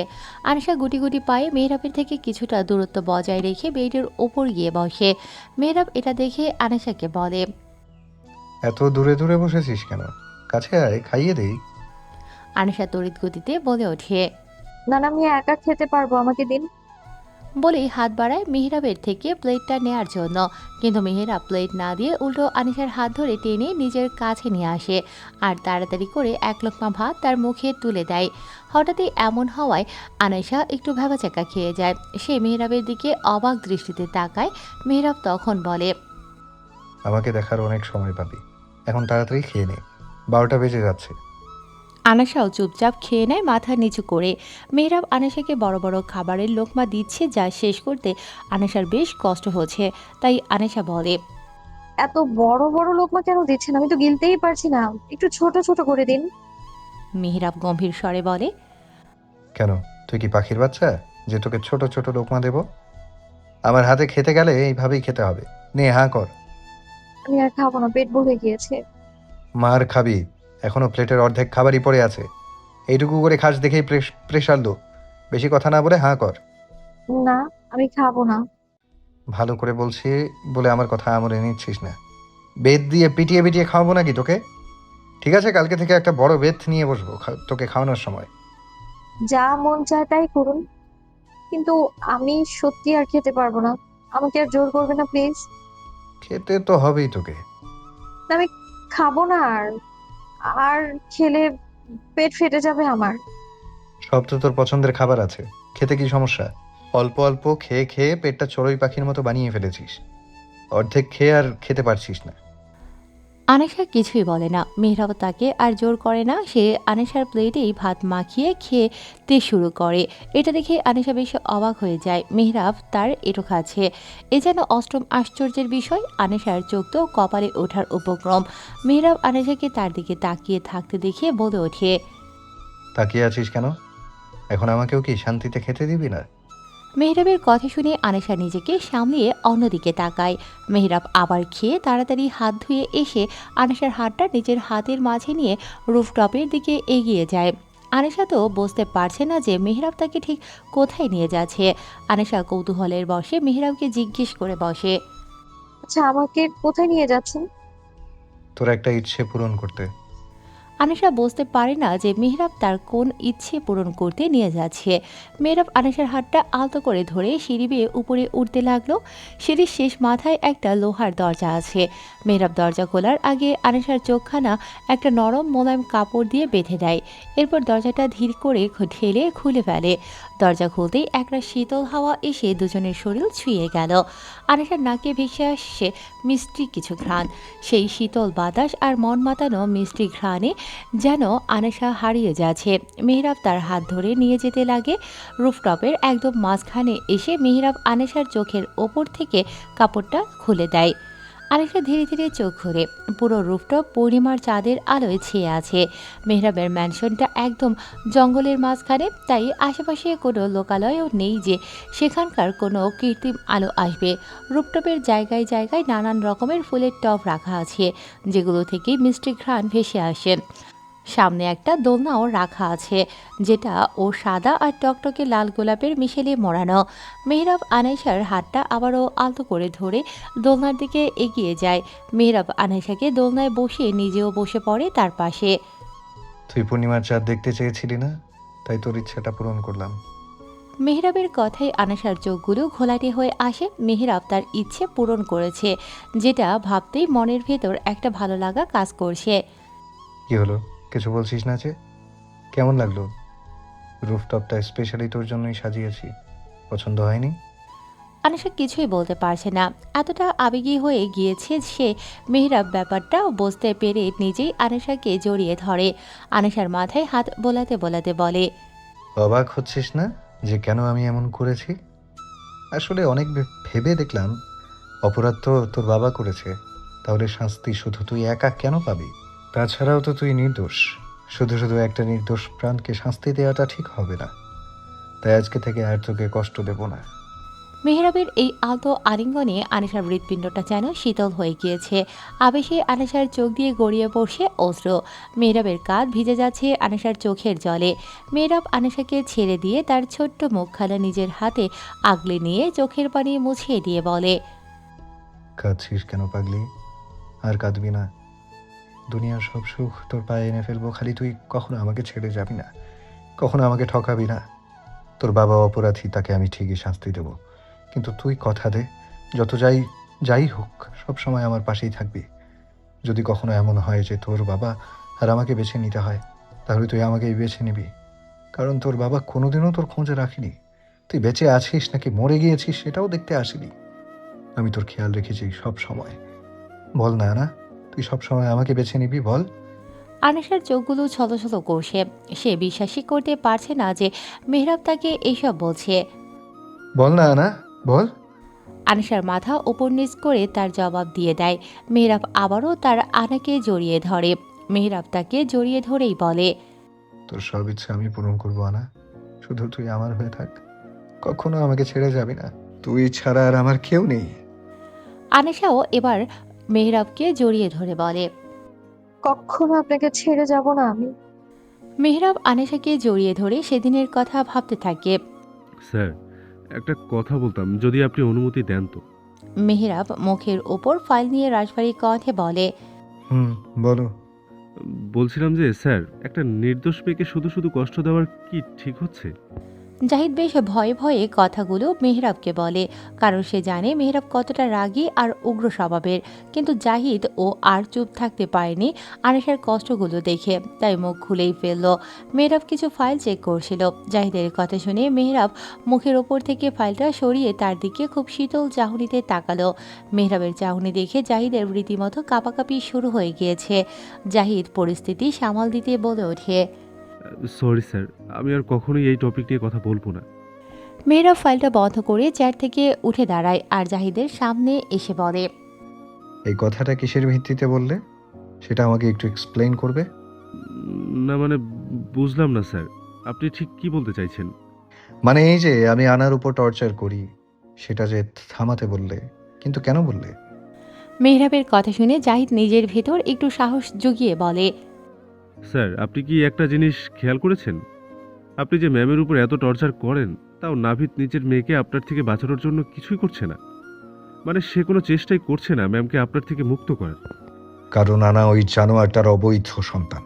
আনেশা গুটি গুটি পায়ে মেহরাবের থেকে কিছুটা দূরত্ব বজায় রেখে বেডের ওপর গিয়ে বসে। মেহরাব এটা দেখে আনেশাকে বলে, এত দূরে দূরে বসেছিস কেন? কাছে আয়, খাইয়ে দেই। আনেশা তড়িৎ গতিতে বলে ওঠে। না না, আমি একা খেতে পারবো, আমাকে দিন। বলেই হাত বাড়ায় মেহরাবের থেকে প্লেটটা নেয়ার জন্য, কিন্তু মেহরাব প্লেট না দিয়ে উল্টো আনিশার হাত ধরে টেনে নিজের কাছে নিয়ে আসে আর তাড়াতাড়ি করে এক লোকমা ভাত তার মুখে তুলে দেয়। হঠাৎই এমন হওয়ায় আনিশা একটু ভ্যাবাচাকা খেয়ে যায়। সে মেহরাবের দিকে অবাক দৃষ্টিতে তাকায়। মেহরাব তখন বলে, আমাকে দেখার অনেক সময় পাবি, এখন তাড়াতাড়ি খেয়ে নে, 12টা বেজে যাচ্ছে। আনাশাও চুপচাপ খেয়ে নেয় মাথা নিচু করে। মেহরাব আনাশাকে বড় বড় খাবারের লোকমা দিচ্ছে, যা শেষ করতে আনাশার বেশ কষ্ট হচ্ছে। তাই আনাশা বলে, এত বড় বড় লোকমা কেন দিচ্ছেন? আমি তো গিলতেই পারছি না, একটু ছোট ছোট করে দিন। মেহরাব গম্ভীর স্বরে বলে, কেন, তুই কি পাখির বাচ্চা যে তোকে ছোট ছোট লোকমা দেব? আমার হাতে খেতে গেলে এইভাবেই খেতে হবে। নে, হাঁ কর। আমি আর খাবো না, পেট ভরে গিয়েছে। মার খাবি, এখনো প্লেটের অর্ধেক খাবারই পড়ে আছে। এইটুকু করে খাস দেখেই প্রেশার লো। বেশি কথা না বলে হাঁ কর। না, আমি খাবো না। ভালো করে বলছি বলে আমার কথা আমলে নিচ্ছিস না। বেত দিয়ে পিটিয়ে পিটিয়ে খাওয়াবো নাকি তোকে? ঠিক আছে, কালকে থেকে একটা বড় বেত নিয়ে বসবো তোকে খাওয়ানোর সময়। যা মন চায় তাই করুন, কিন্তু আমি সত্যি আর খেতে পারবো না। আমাকে আর জোর করবে না প্লিজ। খেতে তো হবেই তোকে। আমি খাবো না আর। আর খেলে পেট ফেটে যাবে আমার। সব তো তোর পছন্দের খাবার আছে, খেতে কি সমস্যা? অল্প অল্প খেয়ে খেয়ে পেটটা চড়ুই পাখির মতো বানিয়ে ফেলেছিস। অর্ধেক খেয়ে আর খেতে পারছিস না। আনেশা কিছুই বলে না। মেহরাব তাকে আর জোর করে না। সে আনেশার প্লেটেই ভাত মাখিয়ে খেতে শুরু করে। এটা দেখে আনেশা বেশ অবাক হয়ে যায়। মেহরাব তার এটো খাচ্ছে, এ যেন অষ্টম আশ্চর্যের বিষয়। আনেশার চোখ তো কপালে ওঠার উপক্রম। মেহরাব আনেশাকে তার দিকে তাকিয়ে থাকতে দেখে বলে ওঠে, তাকিয়ে আছিস কেন? এখন আমাকেও কি শান্তিতে খেতে দিবি না? মেহরাবের কথা শুনে আনেশা নিজেকে সামলিয়ে অন্যদিকে তাকায়। মেহরাব আবার খেয়ে তাড়াতাড়ি হাত ধুয়ে এসে আনেশার হাতটা নিজের হাতের মাঝে নিয়ে রুফটপের দিকে এগিয়ে যায়। আনেশা তো বুঝতে পারছে না যে মেহরাব তাকে ঠিক কোথায় নিয়ে যাচ্ছে। আনেশা কৌতূহলের বশে মেহরাবকে জিজ্ঞেস করে বসে, আচ্ছা, আমাকে কোথায় নিয়ে যাচ্ছেন? তোর একটা ইচ্ছে পূরণ করতে। আনেশা বুঝতে পারে না যে মেহরাব তার কোন ইচ্ছে পূরণ করতে নিয়ে যাচ্ছে। মেহরাব আনেশার হাতটা আলতো করে ধরে সিঁড়ি বেয়ে উপরে উঠতে লাগলো। সিঁড়ির শেষ মাথায় একটা লোহার দরজা আছে। মেহরাব দরজা খোলার আগে আনেশার চোখখানা একটা নরম মোলায়েম কাপড় দিয়ে বেঁধে দেয়। এরপর দরজাটা ধীর করে ঠেলে খুলে ফেলে। দরজা খুলতেই একটা শীতল হাওয়া এসে দুজনের শরীর ছুঁয়ে গেল। আনেশার নাকে ভেসে আসছে মিষ্টি কিছু ঘ্রাণ। সেই শীতল বাতাস আর মন মাতানো মিষ্টি ঘ্রাণে যেন আনেশা হারিয়ে যাচ্ছে। মেহরাব তার হাত ধরে নিয়ে যেতে লাগে। রুফটপের একদম মাঝখানে এসে মেহরাব আনেশার চোখের ওপর থেকে কাপড়টা খুলে দেয়। আনেশা ধীরে ধীরে চোখ ঘুরে। পুরো রুফটপ পূর্ণিমার চাঁদের আলোয় ছেয়ে আছে। মেহরাবের ম্যানশনটা একদম জঙ্গলের মাঝখানে, তাই আশেপাশে কোনো লোকালয়ও নেই যে সেখানকার কোনো কৃত্রিম আলো আসবে। রুফটপের জায়গায় জায়গায় নানান রকমের ফুলের টব রাখা আছে, যেগুলো থেকে মিষ্টি ঘ্রাণ ভেসে আসে। সামনে একটা দোলনাও রাখা আছে, যেটা ও সাদা আর টকটকে লাল গোলাপের মিশেলে মোড়ানো। মেহরাব আনেশার হাতটা আবারও আলতো করে ধরে দোলনার দিকে এগিয়ে যায়। মেহরাব আনেশাকে দোলনায় বসিয়ে নিজেও বসে পড়ে তার পাশে। তুই পূর্ণিমার চাঁদ দেখতে চেয়েছিলি না, তাই তোর ইচ্ছাটা পূরণ করলাম। মেহরাবের কথায় আনেশার চোখগুলো ঘোলাটে হয়ে আসে। মেহরাব তার ইচ্ছে পূরণ করেছে, যেটা ভাবতেই মনের ভেতর একটা ভালো লাগা কাজ করছে। কি হলো, কিছু বলছিস না যে? কেমন লাগলো? রুফটপটা স্পেশালি তোর জন্যই সাজিয়েছি, পছন্দ হয়নি? আনিশা কিছুই বলতে পারছে না, এতটা আবেগী হয়ে গিয়েছে সে। মেহরাব ব্যাপারটা বুঝতে পেরে নিজেই আনিশাকে জড়িয়ে ধরে, আনিশার মাথায় হাত বোলাতে বোলাতে বলে, অবাক হচ্ছিস না যে কেন আমি এমন করেছি? আসলে অনেক ভেবে দেখলাম অপরাধ তো তোর বাবা করেছে, তাহলে শাস্তি শুধু তুই একা কেন পাবি? তাছাড়াও তো তুই নির্দোষ। শুধু শুধু একটা নির্দোষ প্রাণকে শাস্তি দেওয়াটা ঠিক হবে না। তাই আজকে থেকে আর তোকে কষ্ট দেব না। মেহরাবের এই আলতো আলিঙ্গনে আনিশার হৃৎপিণ্ডটা যেন শীতল হয়ে গিয়েছে। আবেশে আনিশার চোখ দিয়ে গড়িয়ে পড়ছে অশ্রু। মেহরাবের কাঁধ ভিজে যাচ্ছে আনিশার চোখের জলে। মেহরাব আনিশাকে ছেড়ে দিয়ে তার ছোট্ট মুখখানা নিজের হাতে আগলে নিয়ে চোখের পানি মুছিয়ে দিয়ে বলে, কাঁদছিস কেন পাগলি? আর কাঁদবি না। দুনিয়ার সব সুখ তোর পায়ে এনে ফেলবো, খালি তুই কখনো আমাকে ছেড়ে যাবি না, কখনো আমাকে ঠকাবি না। তোর বাবা অপরাধী, তাকে আমি ঠিকই শাস্তি দেব, কিন্তু তুই কথা দে, যত যাই যাই হোক সব সময় আমার পাশেই থাকবি। যদি কখনো এমন হয় যে তোর বাবা আর আমাকে বেছে নিতে হয়, তাহলে তুই আমাকেই বেছে নিবি। কারণ তোর বাবা কোনোদিনও তোর খোঁজে রাখিনি। তুই বেঁচে আছিস নাকি মরে গিয়েছিস সেটাও দেখতে আসিনি। আমি তোর খেয়াল রেখেছি সব সময়। বল না, না, তুই সব সময় আমাকে বেছে নিবি, বল। আনিশার চোখগুলো ছলছল করছে। সে বিশ্বাসই করতে পারছে না যে মেহরাব তাকে এইসব বলছে। বল না, না, বল। আনিশার মাথা উপর নিচ করে তার জবাব দিয়ে দেয়। মেহরাব আবারও তার আনাকে জড়িয়ে ধরে। মেহরাব তাকে জড়িয়ে ধরেই বলে, তোর সব ইচ্ছা আমি পূরণ করবো, আনা। শুধু তুই আমার হয়ে থাক, কখনো আমাকে ছেড়ে যাবি না। তুই ছাড়া আর আমার কেউ নেই। আনিশাও এবার মেহরাবকে জড়িয়ে ধরে বলে। কখনো আপনাকে ছেড়ে যাব না আমি। মেহরাব আনিশাকে জড়িয়ে ধরে সেদিনের কথা ভাবতে থাকে। স্যার, একটা কথা বলতাম, যদি আপনি অনুমতি দেন তো। মেহরাব মুখের ওপর ফাইল নিয়ে রাজবাড়ি কণ্ঠে বলে, বলো। বলছিলাম যে স্যার, একটা নির্দোষ মেয়েকে শুধু শুধু কষ্ট দেওয়ার কি ঠিক হচ্ছে? জাহিদ বেশ ভয়ে ভয়ে কথাগুলো মেহরাবকে বলে, কারণ সে জানে মেহরাব কতটা রাগী আর উগ্র স্বভাবের। কিন্তু জাহিদ ও আর চুপ থাকতে পারেনি আনিশার কষ্টগুলো দেখে, তাই মুখ খুলেই ফেলল। মেহরাব কিছু ফাইল চেক করছিল। জাহিদের কথা শুনে মেহরাব মুখের ওপর থেকে ফাইলটা সরিয়ে তার দিকে খুব শীতল চাহনিতে তাকালো। মেহরাবের চাহনি দেখে জাহিদের রীতিমতো কাঁপাকাঁপি শুরু হয়ে গিয়েছে। জাহিদ পরিস্থিতি সামাল দিতে বলে ওঠে, সরি স্যার, আমি আর কখনোই এই টপিক নিয়ে কথা বলবো না। মেহরাব ফাইলটা বন্ধ করে চেয়ার থেকে উঠে দাঁড়ায় আর জাহিদের সামনে এসে বলে, এই কথাটা কিসের ভিত্তিতে বললে সেটা আমাকে একটু এক্সপ্লেইন করবে? না মানে, বুঝলাম না স্যার, আপনি ঠিক কি বলতে চাইছেন? মানে এই যে আমি আনার উপর টর্চার করি, সেটা যে থামাতে বললে, কিন্তু কেন বললে? মেহরাবের কথা শুনে জাহিদ নিজের ভেতর একটু সাহস জুগিয়ে বলে, স্যার, আপনি কি একটা জিনিস খেয়াল করেছেন? আপনি যে ম্যামের উপর এত টর্চার করেন, তাও নাভিদ নিজের মেয়েকে আপনার থেকে বাঁচানোর জন্য কিছুই করছে না। মানে সে কোনো চেষ্টাই করছে না ম্যামকে আপনার থেকে মুক্ত করার। কারণ আনা ওই জানোয়ারটার অবৈধ সন্তান।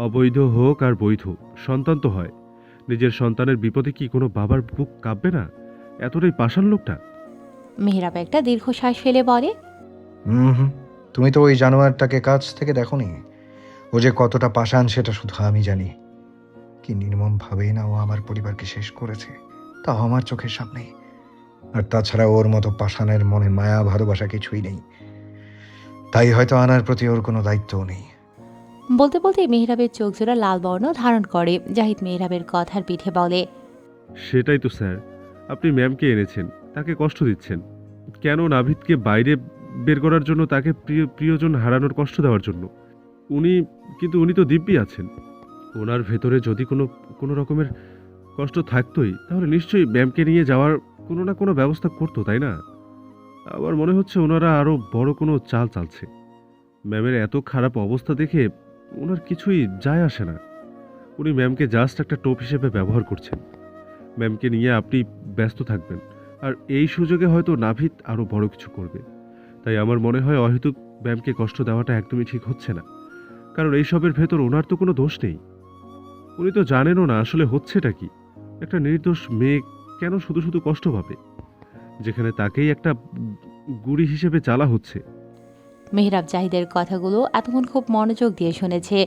অবৈধ হোক আর বৈধ, সন্তান তো হয়। নিজের সন্তানের বিপদে কি কোনো বাবার বুক কাঁপবে না? এতটাই পাষাণ লোকটা। মেহরাব একটা দীর্ঘশ্বাস ফেলে বলে, হুম, তুমি তো ওই জানোয়ারটাকে কাছ থেকে দেখোনি। ও যে কতটা পাষাণ সেটা শুধু আমি জানি। কি নির্মম ভাবেই না ও আমার পরিবারকে শেষ করেছে, তাও আমার চোখের সামনেই। আর তাছাড়া ওর মতো পাষাণের মনে মায়া ভালোবাসা কিছুই নেই। তাই হয়তো আনার প্রতি ওর কোনো দায়িত্বও নেই। বলতে বলতে মেহরাবের চোখ জোড়া লাল বর্ণ ধারণ করে। জাহিদ মেহরাবের কথার পিঠে বলে, সেটাই তো স্যার, আপনি ম্যামকে এনেছেন, তাকে কষ্ট দিচ্ছেন। কেন নাভিদকে বাইরে বের করার জন্য, তাকে প্রিয়জন হারানোর কষ্ট দেওয়ার জন্য। উনি তো দিব্যি আছেন। ওনার ভেতরে যদি কোনো কোনো রকমের কষ্ট থাকতোই, তাহলে নিশ্চয়ই ম্যামকে নিয়ে যাওয়ার কোনো না কোনো ব্যবস্থা করতো, তাই না? আমার মনে হচ্ছে ওনারা আরও বড় কোনো চাল চালছে। ম্যামের এত খারাপ অবস্থা দেখে ওনার কিছুই যায় আসে না। উনি ম্যামকে জাস্ট একটা টোপ হিসেবে ব্যবহার করছেন। ম্যামকে নিয়ে আপনি ব্যস্ত থাকবেন, আর এই সুযোগে হয়তো নাভিদ আরও বড় কিছু করবে। তাই আমার মনে হয় অহেতুক ম্যামকে কষ্ট দেওয়াটা একদমই ঠিক হচ্ছে না। কারণ এইসবের ভেতর ওনার তো কোনো দোষ নেই। উনি তো জানেনও না আসলে হচ্ছেটা কি। একটা নির্দোষ মেয়ে কেন শুধু শুধু কষ্ট পাবে, যেখানে তাকেই একটা গুড়ি হিসেবে চালা হচ্ছে। মেহরাব জাহিদের কথাগুলো এতক্ষণ খুব মনোযোগ দিয়ে শুনেছে।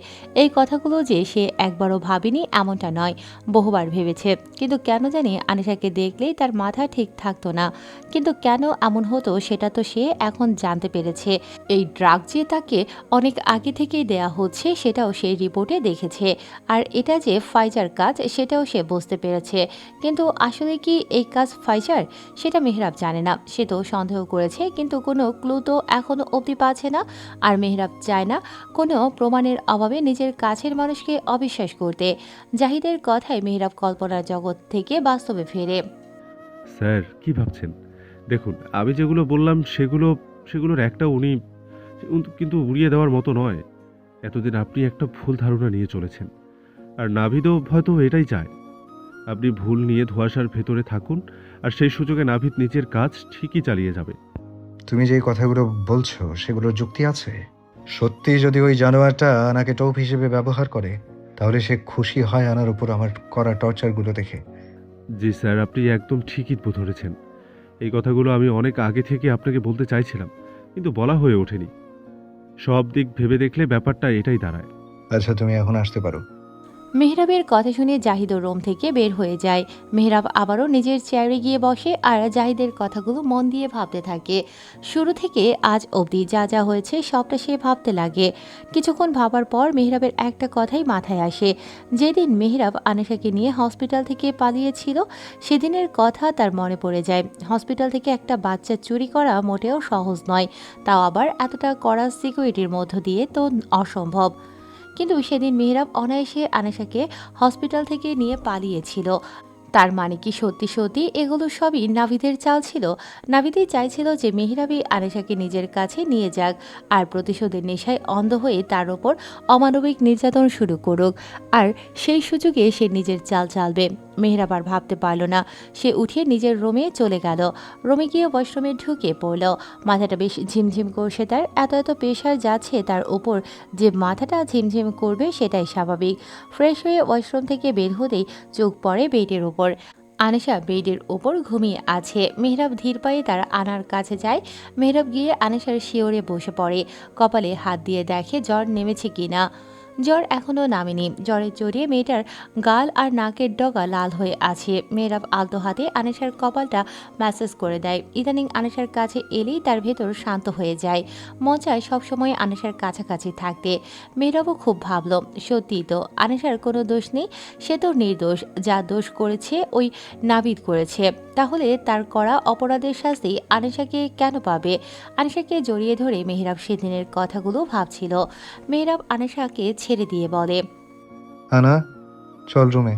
এই কথাগুলো যে সে একবারও ভাবেনি এমনটা নয়, বহুবার ভেবেছে। কিন্তু কেন জানি আনিশাকে দেখলেই তার মাথা ঠিক থাকতো না। কিন্তু কেন এমন হতো সেটা তো সে এখন জানতে পেরেছে। এই ড্রাগ যে তাকে অনেক আগে থেকেই দেয়া হচ্ছে সেটাও সেই রিপোর্টে দেখেছে। আর এটা যে ফাইজার কাজ সেটাও সে বুঝতে পেরেছে। কিন্তু আসলে কি এই কাজ ফাইজার, সেটা মেহরাব জানে না। সে তো সন্দেহ করেছে কিন্তু কোনো ক্লু তো এখনো অবধি পাচ্ছে না। আর মেহরাব চায় না কোনো প্রমাণের অভাবে নিজের কাছের মানুষকে অবিশ্বাস করতে। জাহিদের কথায় মেহরাব কল্পনার জগৎ থেকে বাস্তবে ফেরে। স্যার কি ভাবছেন? দেখুন, আমি যেগুলো বললাম সেগুলোর একটা উনি কিন্তু উড়িয়ে দেওয়ার মতো নয়। এতদিন আপনি একটা ভুল ধারণা নিয়ে চলেছেন, আর নাভিদও হয়তো এটাই চায়। আপনি ভুল নিয়ে ধোঁয়াশার ভেতরে থাকুন, আর সেই সুযোগে নাভিদ নিজের কাজ ঠিকই চালিয়ে যাবে। তুমি যে কথাগুলো বলছো সেগুলোর যুক্তি আছে? সত্যি যদি ওই জানোয়ারটা আনাকে টোপ হিসেবে ব্যবহার করে, তাহলে সে খুশি হয় আনার উপর আমার করা টর্চারগুলো দেখে। জি স্যার, আপনি একদম ঠিকই ধরেছেন। এই কথাগুলো আমি অনেক আগে থেকে আপনাকে বলতে চাইছিলাম, কিন্তু বলা হয়ে ওঠেনি। সব দিক ভেবে দেখলে ব্যাপারটা এটাই দাঁড়ায়। আচ্ছা, তুমি এখন আসতে পারো। মেহরাবের কথা শুনে জাহিদও রুম থেকে বের হয়ে যায়। মেহরাব আবারও নিজের চেয়ারে গিয়ে বসে আর জাহিদের কথাগুলো মন দিয়ে ভাবতে থাকে। শুরু থেকে আজ অবধি যা যা হয়েছে সবটা সে ভাবতে লাগে। কিছুক্ষণ ভাবার পর মেহরাবের একটা কথাই মাথায় আসে। যেদিন মেহরাব আনিশাকে নিয়ে হসপিটাল থেকে পালিয়েছিল সেদিনের কথা তার মনে পড়ে যায়। হসপিটাল থেকে একটা বাচ্চা চুরি করা মোটেও সহজ নয়, তাও আবার এতটা কড়া সিকিউরিটির মধ্য দিয়ে তো অসম্ভব। কিন্তু সেদিন মেহরাব অনায়াসে আনিশাকে হসপিটাল থেকে নিয়ে পালিয়েছিল। তার মানে কি সত্যি সত্যি এগুলো সবই নাভিদের চাল ছিল? নাভিদই চাইছিল যে মেহরাবই আনিশাকে নিজের কাছে নিয়ে যাক আর প্রতিশোধের নেশায় অন্ধ হয়ে তার ওপর অমানবিক নির্যাতন শুরু করুক। আর সেই সুযোগে সে নিজের চাল চালবে। মেহরাব আর ভাবতে পারল না। সে উঠে নিজের রুমে চলে গেল। রুমে গিয়ে ওয়াশরুমে ঢুকে পড়ল। মাথাটা বেশ ঝিমঝিম করছে তার। এত এত প্রেশার যাচ্ছে তার উপর যে মাথাটা ঝিমঝিম করবে সেটাই স্বাভাবিক। ফ্রেশ হয়ে ওয়াশরুম থেকে বের হতেই চোখ পড়ে বেডের উপর। আনিশা বেডের ওপর ঘুমিয়ে আছে। মেহরাব ধীর পায়ে তার আনার কাছে যায়। মেহরাব গিয়ে আনিশার শিওরে বসে পড়ে। কপালে হাত দিয়ে দেখে জ্বর নেমেছে কিনা। জ্বর এখনও নামেনি। জ্বরে জড়িয়ে মেয়েটার গাল আর নাকের ডগা লাল হয়ে আছে। মেহরাব আলতো হাতে আনিশার কপালটা ম্যাসেজ করে দেয়। ইদানিং আনিশার কাছে এলেই তার ভেতর শান্ত হয়ে যায়। মন চায় সবসময় আনিশার কাছাকাছি থাকতে। মেহরাবও খুব ভাবল, সত্যিই তো আনিশার কোনো দোষ নেই, সে তো নির্দোষ। যা দোষ করেছে ওই নাবিদ করেছে। তাহলে তার করা অপরাধের শাস্তি আনিশাকে কেন পাবে? আনিশাকে জড়িয়ে ধরে মেহরাব সেদিনের কথাগুলো ভাবছিল। মেহরাব আনিশাকে ছেড়ে দিয়ে বলে, আনা, চল রুমে।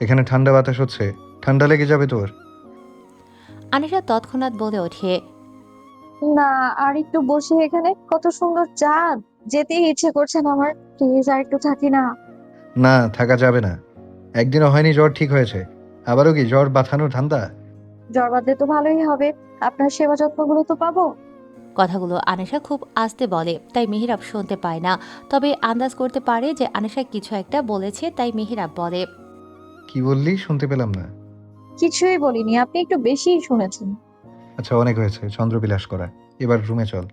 এখানে ঠান্ডা বাতাস হচ্ছে, ঠান্ডা লেগে যাবে তোর। আনিশা তৎক্ষণাৎ বলে ওঠে, না, আর একটু বসে এখানে, কত সুন্দর চাঁদ, যেতেই ইচ্ছে করছে না আমার। প্লিজ আর একটু থাকি না। না, থাকা যাবে না। একদিনও হয়নি জ্বর ঠিক হয়েছে, আবারও কি জ্বর বাঁধানোর ধান্দা? জ্বর বাদলে তো ভালোই হবে, আপনার সেবা যত্নগুলো তো পাবো। কথাগুলো আনিশা খুব আস্তে বলে, তাই মেহরাব শুনতে পায় না। তবে আন্দাজ করতে পারে যে আনিশা কিছু একটা বলেছে, তাই মেহরাব বলে, কি বললি? শুনতে পেলাম না। কিছুই বলিনি, আপনি একটু বেশিই শুনেছেন। আচ্ছা, অনেক হয়েছে চন্দ্রবিলাস করা, এবার রুমে চল।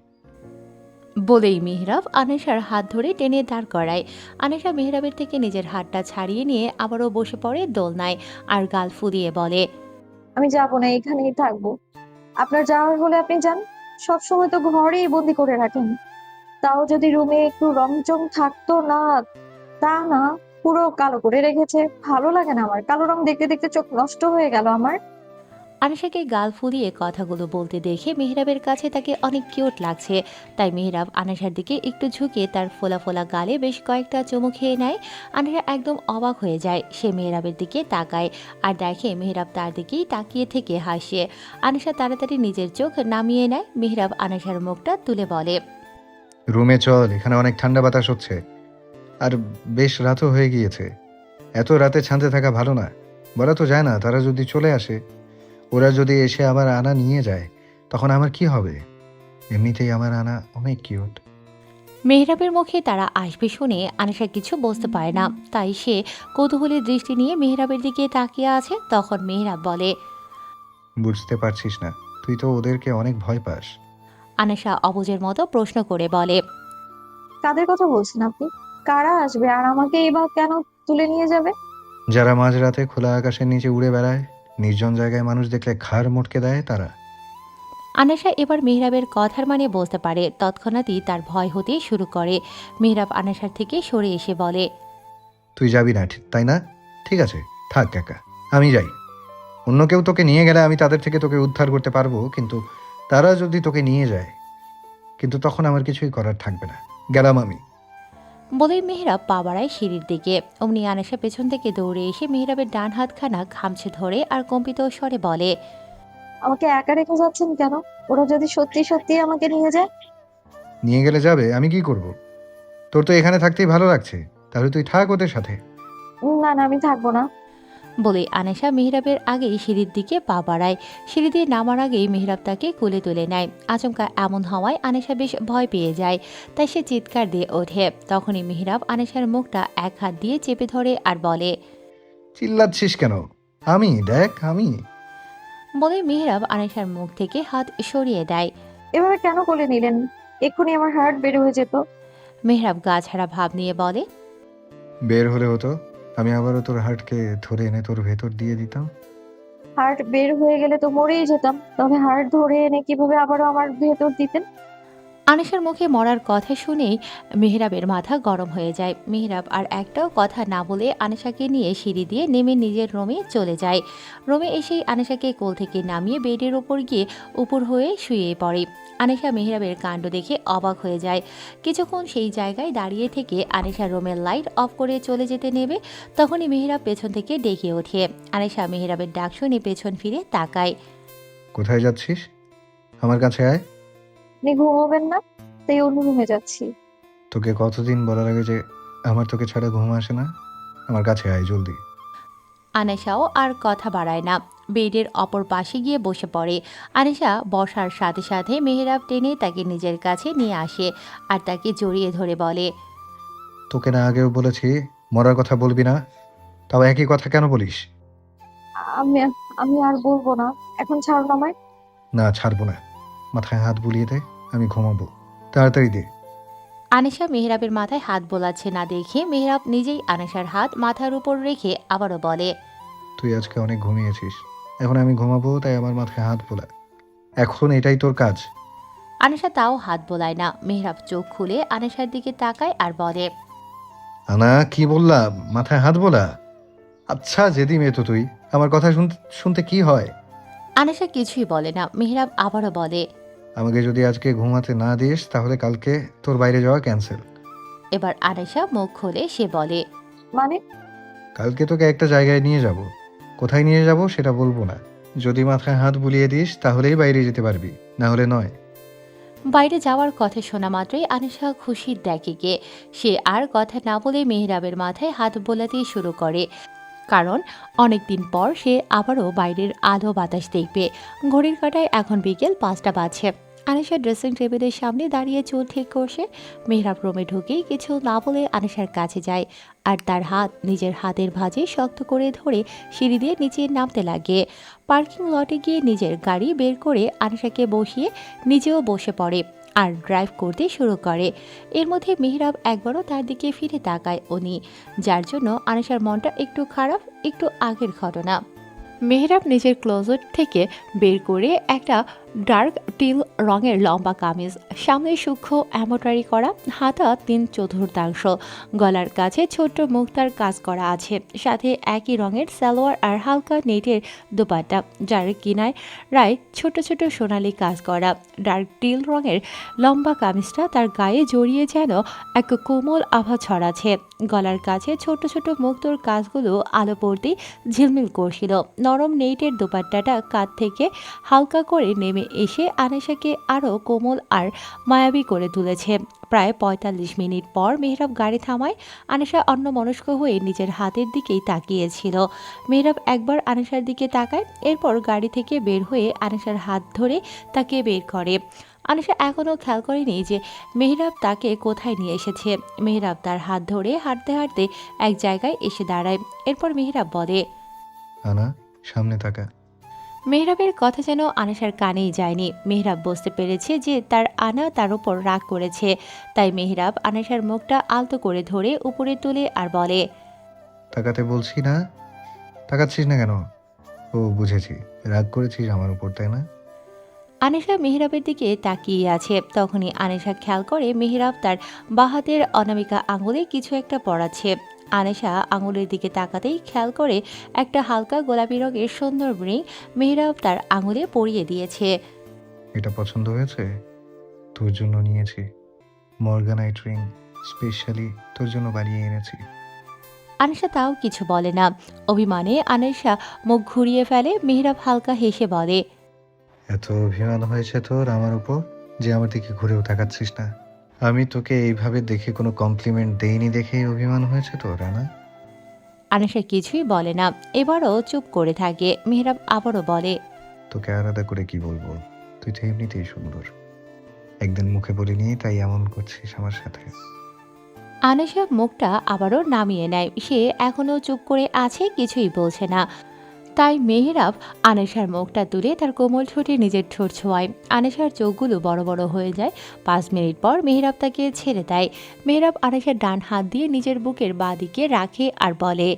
বলেই মেহরাব আনিশার হাত ধরে টেনে দাঁড় করায়। আনিশা মেহরাবের থেকে নিজের হাতটা ছাড়িয়ে নিয়ে আবারও বসে পড়ে দোলনায় আর গাল ফুলিয়ে বলে, আমি যাবো না, এখানেই থাকবো। আপনার যাওয়ার হলে আপনি যান, সব সময় তো ঘরেই বন্দি করে রাখেন। তাও যদি রুমে একটু রংচং থাকতো না। তা না, পুরো কালো করে রেখেছে। ভালো লাগে না আমার, কালো রং দেখতে দেখতে চোখ নষ্ট হয়ে গেল আমার। আনিশাকে গাল ফুলিয়ে কথাগুলো বলতে দেখে মেহরাবের কাছে তাকে অনেক কিউট লাগছে। তাই মেহরাব আনিশার দিকে একটু ঝুঁকে তার ফোলা ফোলা গালে বেশ কয়েকটা চুমু খেয়ে নেয়। আনিশা একদম অবাক হয়ে যায়। সে মেহরাবের দিকে তাকায় আর দেখে মেহরাব তার দিকেই তাকিয়ে থেকে হাসে। আনিশা তাড়াতাড়ি নিজের চোখ নামিয়ে নেয়। মেহরাব আনিশার মুখটা তুলে বলে, রুমে চল, এখানে অনেক ঠান্ডা বাতাস হচ্ছে, আর বেশ রাতও হয়ে গিয়েছে। এত রাতে ছাদে থাকা ভালো না। বলা তো যায় না, তারা যদি চলে আসে, ওরা যদি এসে আমার আনা নিয়ে যায়, তখন আমার কি হবে? এমনিতেই আমার আনা অনেক কিউট। মেহরাবের মুখে তারা আসবে শুনে আনিশা কিছু বুঝতে পারে না। তাই সে কৌতূহলী দৃষ্টি নিয়ে মেহরাবের দিকে তাকিয়ে আছে। তখন মেহরাব বলে, বুঝতে পারছিস না? তুই তো ওদেরকে অনেক ভয় পাস। আনেশা অবুঝের মতো প্রশ্ন করে বলে, কাদের কথা বলছেন আপনি? কারা আসবে আর আমাকে এবার কেন তুলে নিয়ে যাবে? যারা মাঝরাতে খোলা আকাশের নিচে উড়ে বেড়ায়, নির্জন জায়গায় মানুষ দেখলে ঘাড় মটকে দেয় তারা। আনেশা এবার মেহরাবের কথার মানে বুঝতে পারে। তৎক্ষণাৎই তার ভয় হতে শুরু করে। মেহরাব আনেশার থেকে সরে এসে বলে, তুই যাবি না তাই না? ঠিক আছে, থাক কাকা, আমি যাই। অন্য কেউ তোকে নিয়ে গেলে আমি তাদের থেকে তোকে উদ্ধার করতে পারবো, কিন্তু তারা যদি তোকে নিয়ে যায়, কিন্তু তখন আমার কিছুই করার থাকবে না। গেলাম আমি। বলেই মেহরাব পা বাড়ায় সিঁড়ির দিকে। অমনি আনেশা পেছন থেকে দৌড়ে এসে মেহরাবের ডান হাতখানা খামছে ধরে আর কম্পিত স্বরে বলে, আমাকে একা রেখে যাচ্ছেন কেন? ওরা যদি সত্যি সত্যি আমাকে নিয়ে যায়? নিয়ে গেলে যাবে, আমি কি করব? তোর তো এখানে থাকতেই ভালো লাগছে, তাহলে তুই থাক ওদের সাথে। না না, আমি থাকবো না। বলে আনেশা মেহরাবের আগেই সিঁড়ির দিকে পা বাড়ায়। সিঁড়ি দিয়ে নামার আগেই মেহরাব তাকে কোলে তুলে নেয়। আচমকা এমন হওয়ায় আনেশা বেশ ভয় পেয়ে যায়, তাই সে চিৎকার দিয়ে ওঠে। তখনই মেহরাব আনেশার মুখটা এক হাত দিয়ে চেপে ধরে আর বলে, চিল্লাচ্ছিস কেন? আমি দেখ, আমি। বলে মেহরাব আনেশার মুখ থেকে হাত সরিয়ে দেয়। এভাবে কেন কোলে নিলেন? এক্ষুনি আমার হার্ট বের হয়ে যেত। মেহরাব গা ছাড়া ভাব নিয়ে বলে, বের হলে হতো, আমি আবারও তোর হার্টকে ধরে এনে তোর ভেতর দিয়ে দিতাম। হার্ট বের হয়ে গেলে তো মরেই যেতাম, তবে হার্ট ধরে এনে কিভাবে আবারও আমার ভেতর দিতেন? আনেশার মুখে মরার কথা শুনেই মেহরাবের মাথা গরম হয়ে যায়। মেহরাব আর একটাও কথা না বলে আনেশাকে নিয়ে সিঁড়ি দিয়ে নেমে নিজের রুমে চলে যায়। রুমে এসেই আনেশাকে কোল থেকে নামিয়ে বেডের ওপর গিয়ে উপর হয়ে শুয়ে পড়ে। আনেশা মেহরাবের কাণ্ড দেখে অবাক হয়ে যায়। কিছুক্ষণ সেই জায়গায় দাঁড়িয়ে থেকে আনেশা রুমের লাইট অফ করে চলে যেতে নেবে, তখনই মেহরাব পেছন থেকে ডেকে ওঠে। আনেশা মেহরাবের ডাক শুনে পেছন ফিরে তাকায়। কোথায় যাচ্ছিস? আমার কাছে আয়। আপনি ঘুমোবেন না, তাই অন্য রুমে যাচ্ছি। তোকে কতদিন বলার আগে যে আমার তোকে ছাড়া ঘুম আসে না? আমার কাছে আয় জলদি। আনেশাও আর কথা বাড়ায় না, বেডের অপর পাশে গিয়ে বসে পড়ে। আনেশা বসার সাথে সাথে মেহরাব টেনে তাকে নিজের কাছে নিয়ে আসে আর তাকে জড়িয়ে ধরে বলে, তোকে না আগেও বলেছি মরার কথা বলবি না, তাও একই কথা কেন বলিস? আমি আমি আর বলবো না, এখন ছাড়ুন আমায়। না, ছাড়বো না। মাথায় হাত বুলিয়ে দে, আমি ঘুমাবো। তাড়াতাড়ি দে। আনেশা মেহরাবের মাথায় হাত বোলাচ্ছে না দেখে মেহরাব নিজেই আনেশার হাত মাথার উপর রেখে আবারও বলে, তুই আজকে অনেক ঘুমিয়েছিস, এখন আমি ঘুমাবো, তাই আমার মাথায় হাত বোলা। এখন এটাই তোর কাজ? আনেশা তাও হাত বোলায় না। মেহরাব চোখ খুলে আনেশার দিকে তাকায় আর বলে, আনা, কি বললাম? মাথায় হাত বোলা? আচ্ছা জেদি মেয়ে তো তুই। আমার কথা শুনতে শুনতে কি হয়? আনেশা কিছুই বলে না। মেহরাব আবারও বলে, আমাকে যদি আজকে ঘুমাতে না দিস তাহলে কালকে তোর বাইরে যাওয়া ক্যান্সেল। এবার আনেশা মুখ খুলে সে বলে, মানে? কালকে তোকে একটা জায়গায় নিয়ে যাব। কোথায় নিয়ে যাব সেটা বলবো না। যদি মাথায় হাত বুলিয়ে দিস তাহলেই বাইরে যেতে পারবি, না হলে নয়। বাইরে যাওয়ার কথা শোনা মাত্রই আনিশা খুশির ডাকিকে সে আর কথা না বলে মেহরাবের মাথায় হাত বোলাতেই শুরু করে, কারণ অনেকদিন পর সে আবারও বাইরের আলো বাতাস দেখবে। ঘড়ির কাঁটায় এখন বিকেল 5টা বাজছে। আনিশা ড্রেসিং টেবিলের সামনে দাঁড়িয়ে চুল ঠিক করছে। মেহরাব রুমে ঢুকেই কিছু না বলে আনিশার কাছে যায় আর তার হাত নিজের হাতের ভাঁজে শক্ত করে ধরে সিঁড়ি দিয়ে নিচে নামতে লাগে। পার্কিং লটে গিয়ে নিজের গাড়ি বের করে আনিশাকে বসিয়ে নিজেও বসে পড়ে আর ড্রাইভ করতে শুরু করে। এর মধ্যে মেহরাব একবারও তার দিকে ফিরে তাকায় উনি, যার জন্য আনিশার মনটা একটু খারাপ। একটু আগের ঘটনা, মেহরাব নিজের ক্লোজেট থেকে বের করে একটা ডার্ক টিল রঙের লম্বা কামিজ, সামনে সূক্ষ্ম এমব্রয়ডারি করা, হাতা 3/4, গলার কাছে ছোট্ট মুক্তার কাজ করা আছে, সাথে একই রঙের সালোয়ার আর হালকা নেটের দোপাট্টা, যার কিনায় রায় ছোট ছোট সোনালি কাজ করা। ডার্ক টিল রঙের লম্বা কামিজটা তার গায়ে জড়িয়ে যেন এক কোমল আভা ছড়াচ্ছে। গলার কাছে ছোট ছোট মুক্তোর কাজগুলো আলো পড়তেই ঝিলমিল করছিল। নরম নেটের দোপাট্টাটা কাঁধ থেকে হালকা করে নেমে এসে আনেশাকে আরও কোমল আর মায়াবী করে তুলেছে। প্রায় 45 মিনিট পর মেহরাব গাড়ি থামায়। আনেশা অন্যমনস্ক হয়ে নিজের হাতের দিকেই তাকিয়েছিল। মেহরাব একবার আনেশার দিকে তাকায়, এরপর গাড়ি থেকে বের হয়ে আনেশার হাত ধরে তাকে বের করে। আনিশা এখনও খেয়াল করেনি যে মেহরাব তাকে কোথায় নিয়ে এসেছে। মেহরাব তার হাত ধরে হাঁটতে হাঁটতে এক জায়গায় এসে দাঁড়ায়। এরপর মেহরাব বলে, আনা, সামনে তাকা। মেহরাবের কথা যেন আনিশার কানেই যায়নি। মেহরাব বুঝতে পেরেছে যে তার আনা তার উপর রাগ করেছে, তাই মেহরাব আনিশার মুখটা আলতো করে ধরে উপরে তুলে আর বলে, তাকাতে বলছি না, তাকাচ্ছিস না কেন? ও বুঝেছি, রাগ করেছিস আমার উপর, তাই না? আনিশা মেহরাবের দিকে তাকিয়ে আছে। তখনই আনিশা খেয়াল করে মেহরাব তার বাঁ হাতের অনামিকা আঙুলে কিছু একটা পরাচ্ছে। আনিশা আঙুলের দিকে তাকাতেই খেয়াল করে একটা হালকা গোলাপি রঙের সুন্দর রিং মেহরাব তার আঙুলে পরিয়ে দিয়েছে। এটা পছন্দ হয়েছে? তোর জন্য নিয়েছি, মর্গানাইট রিং, স্পেশালি তোর জন্য বানিয়ে এনেছি। আনিশা তাও কিছু বলে না। অভিমানে আনিশা মুখ ঘুরিয়ে ফেলে। মেহরাব হালকা হেসে বলে, এত অভিমান হয়েছে তোর আমার উপর যে আমার দিকে ঘুরেও তাকাচ্ছিস না? আমি তোকে এইভাবে দেখে কোনো কমপ্লিমেন্ট দেইনি দেখেই অভিমান হয়েছে তোর, না? আনিশা কিছুই বলে না, এবারও চুপ করে থাকে। মেহরাব আবারও বলে, তোকে আলাদা করে কি বলবো, তুই তো এমনিতেই সুন্দর। একদিন মুখে বলিনি তাই এমন করছিস আমার সাথে। আনিশা মুখটা আবারও নামিয়ে নেয়। সে এখনো চুপ করে আছে, কিছুই বলছে না। তাই মেহরাব আনিশার মুখটা তুলে তার কোমল ঠোঁটে নিজের ঠোঁট ছোঁয়ায়। আনিশার চোখগুলো বড় বড় হয়ে যায়। 5 মিনিট পর মেহরাব তাকে ছেড়ে দেয়। মেহরাব আনিশার ডান হাত দিয়ে নিজের বুকের বাঁ দিকে রাখে আর বলে,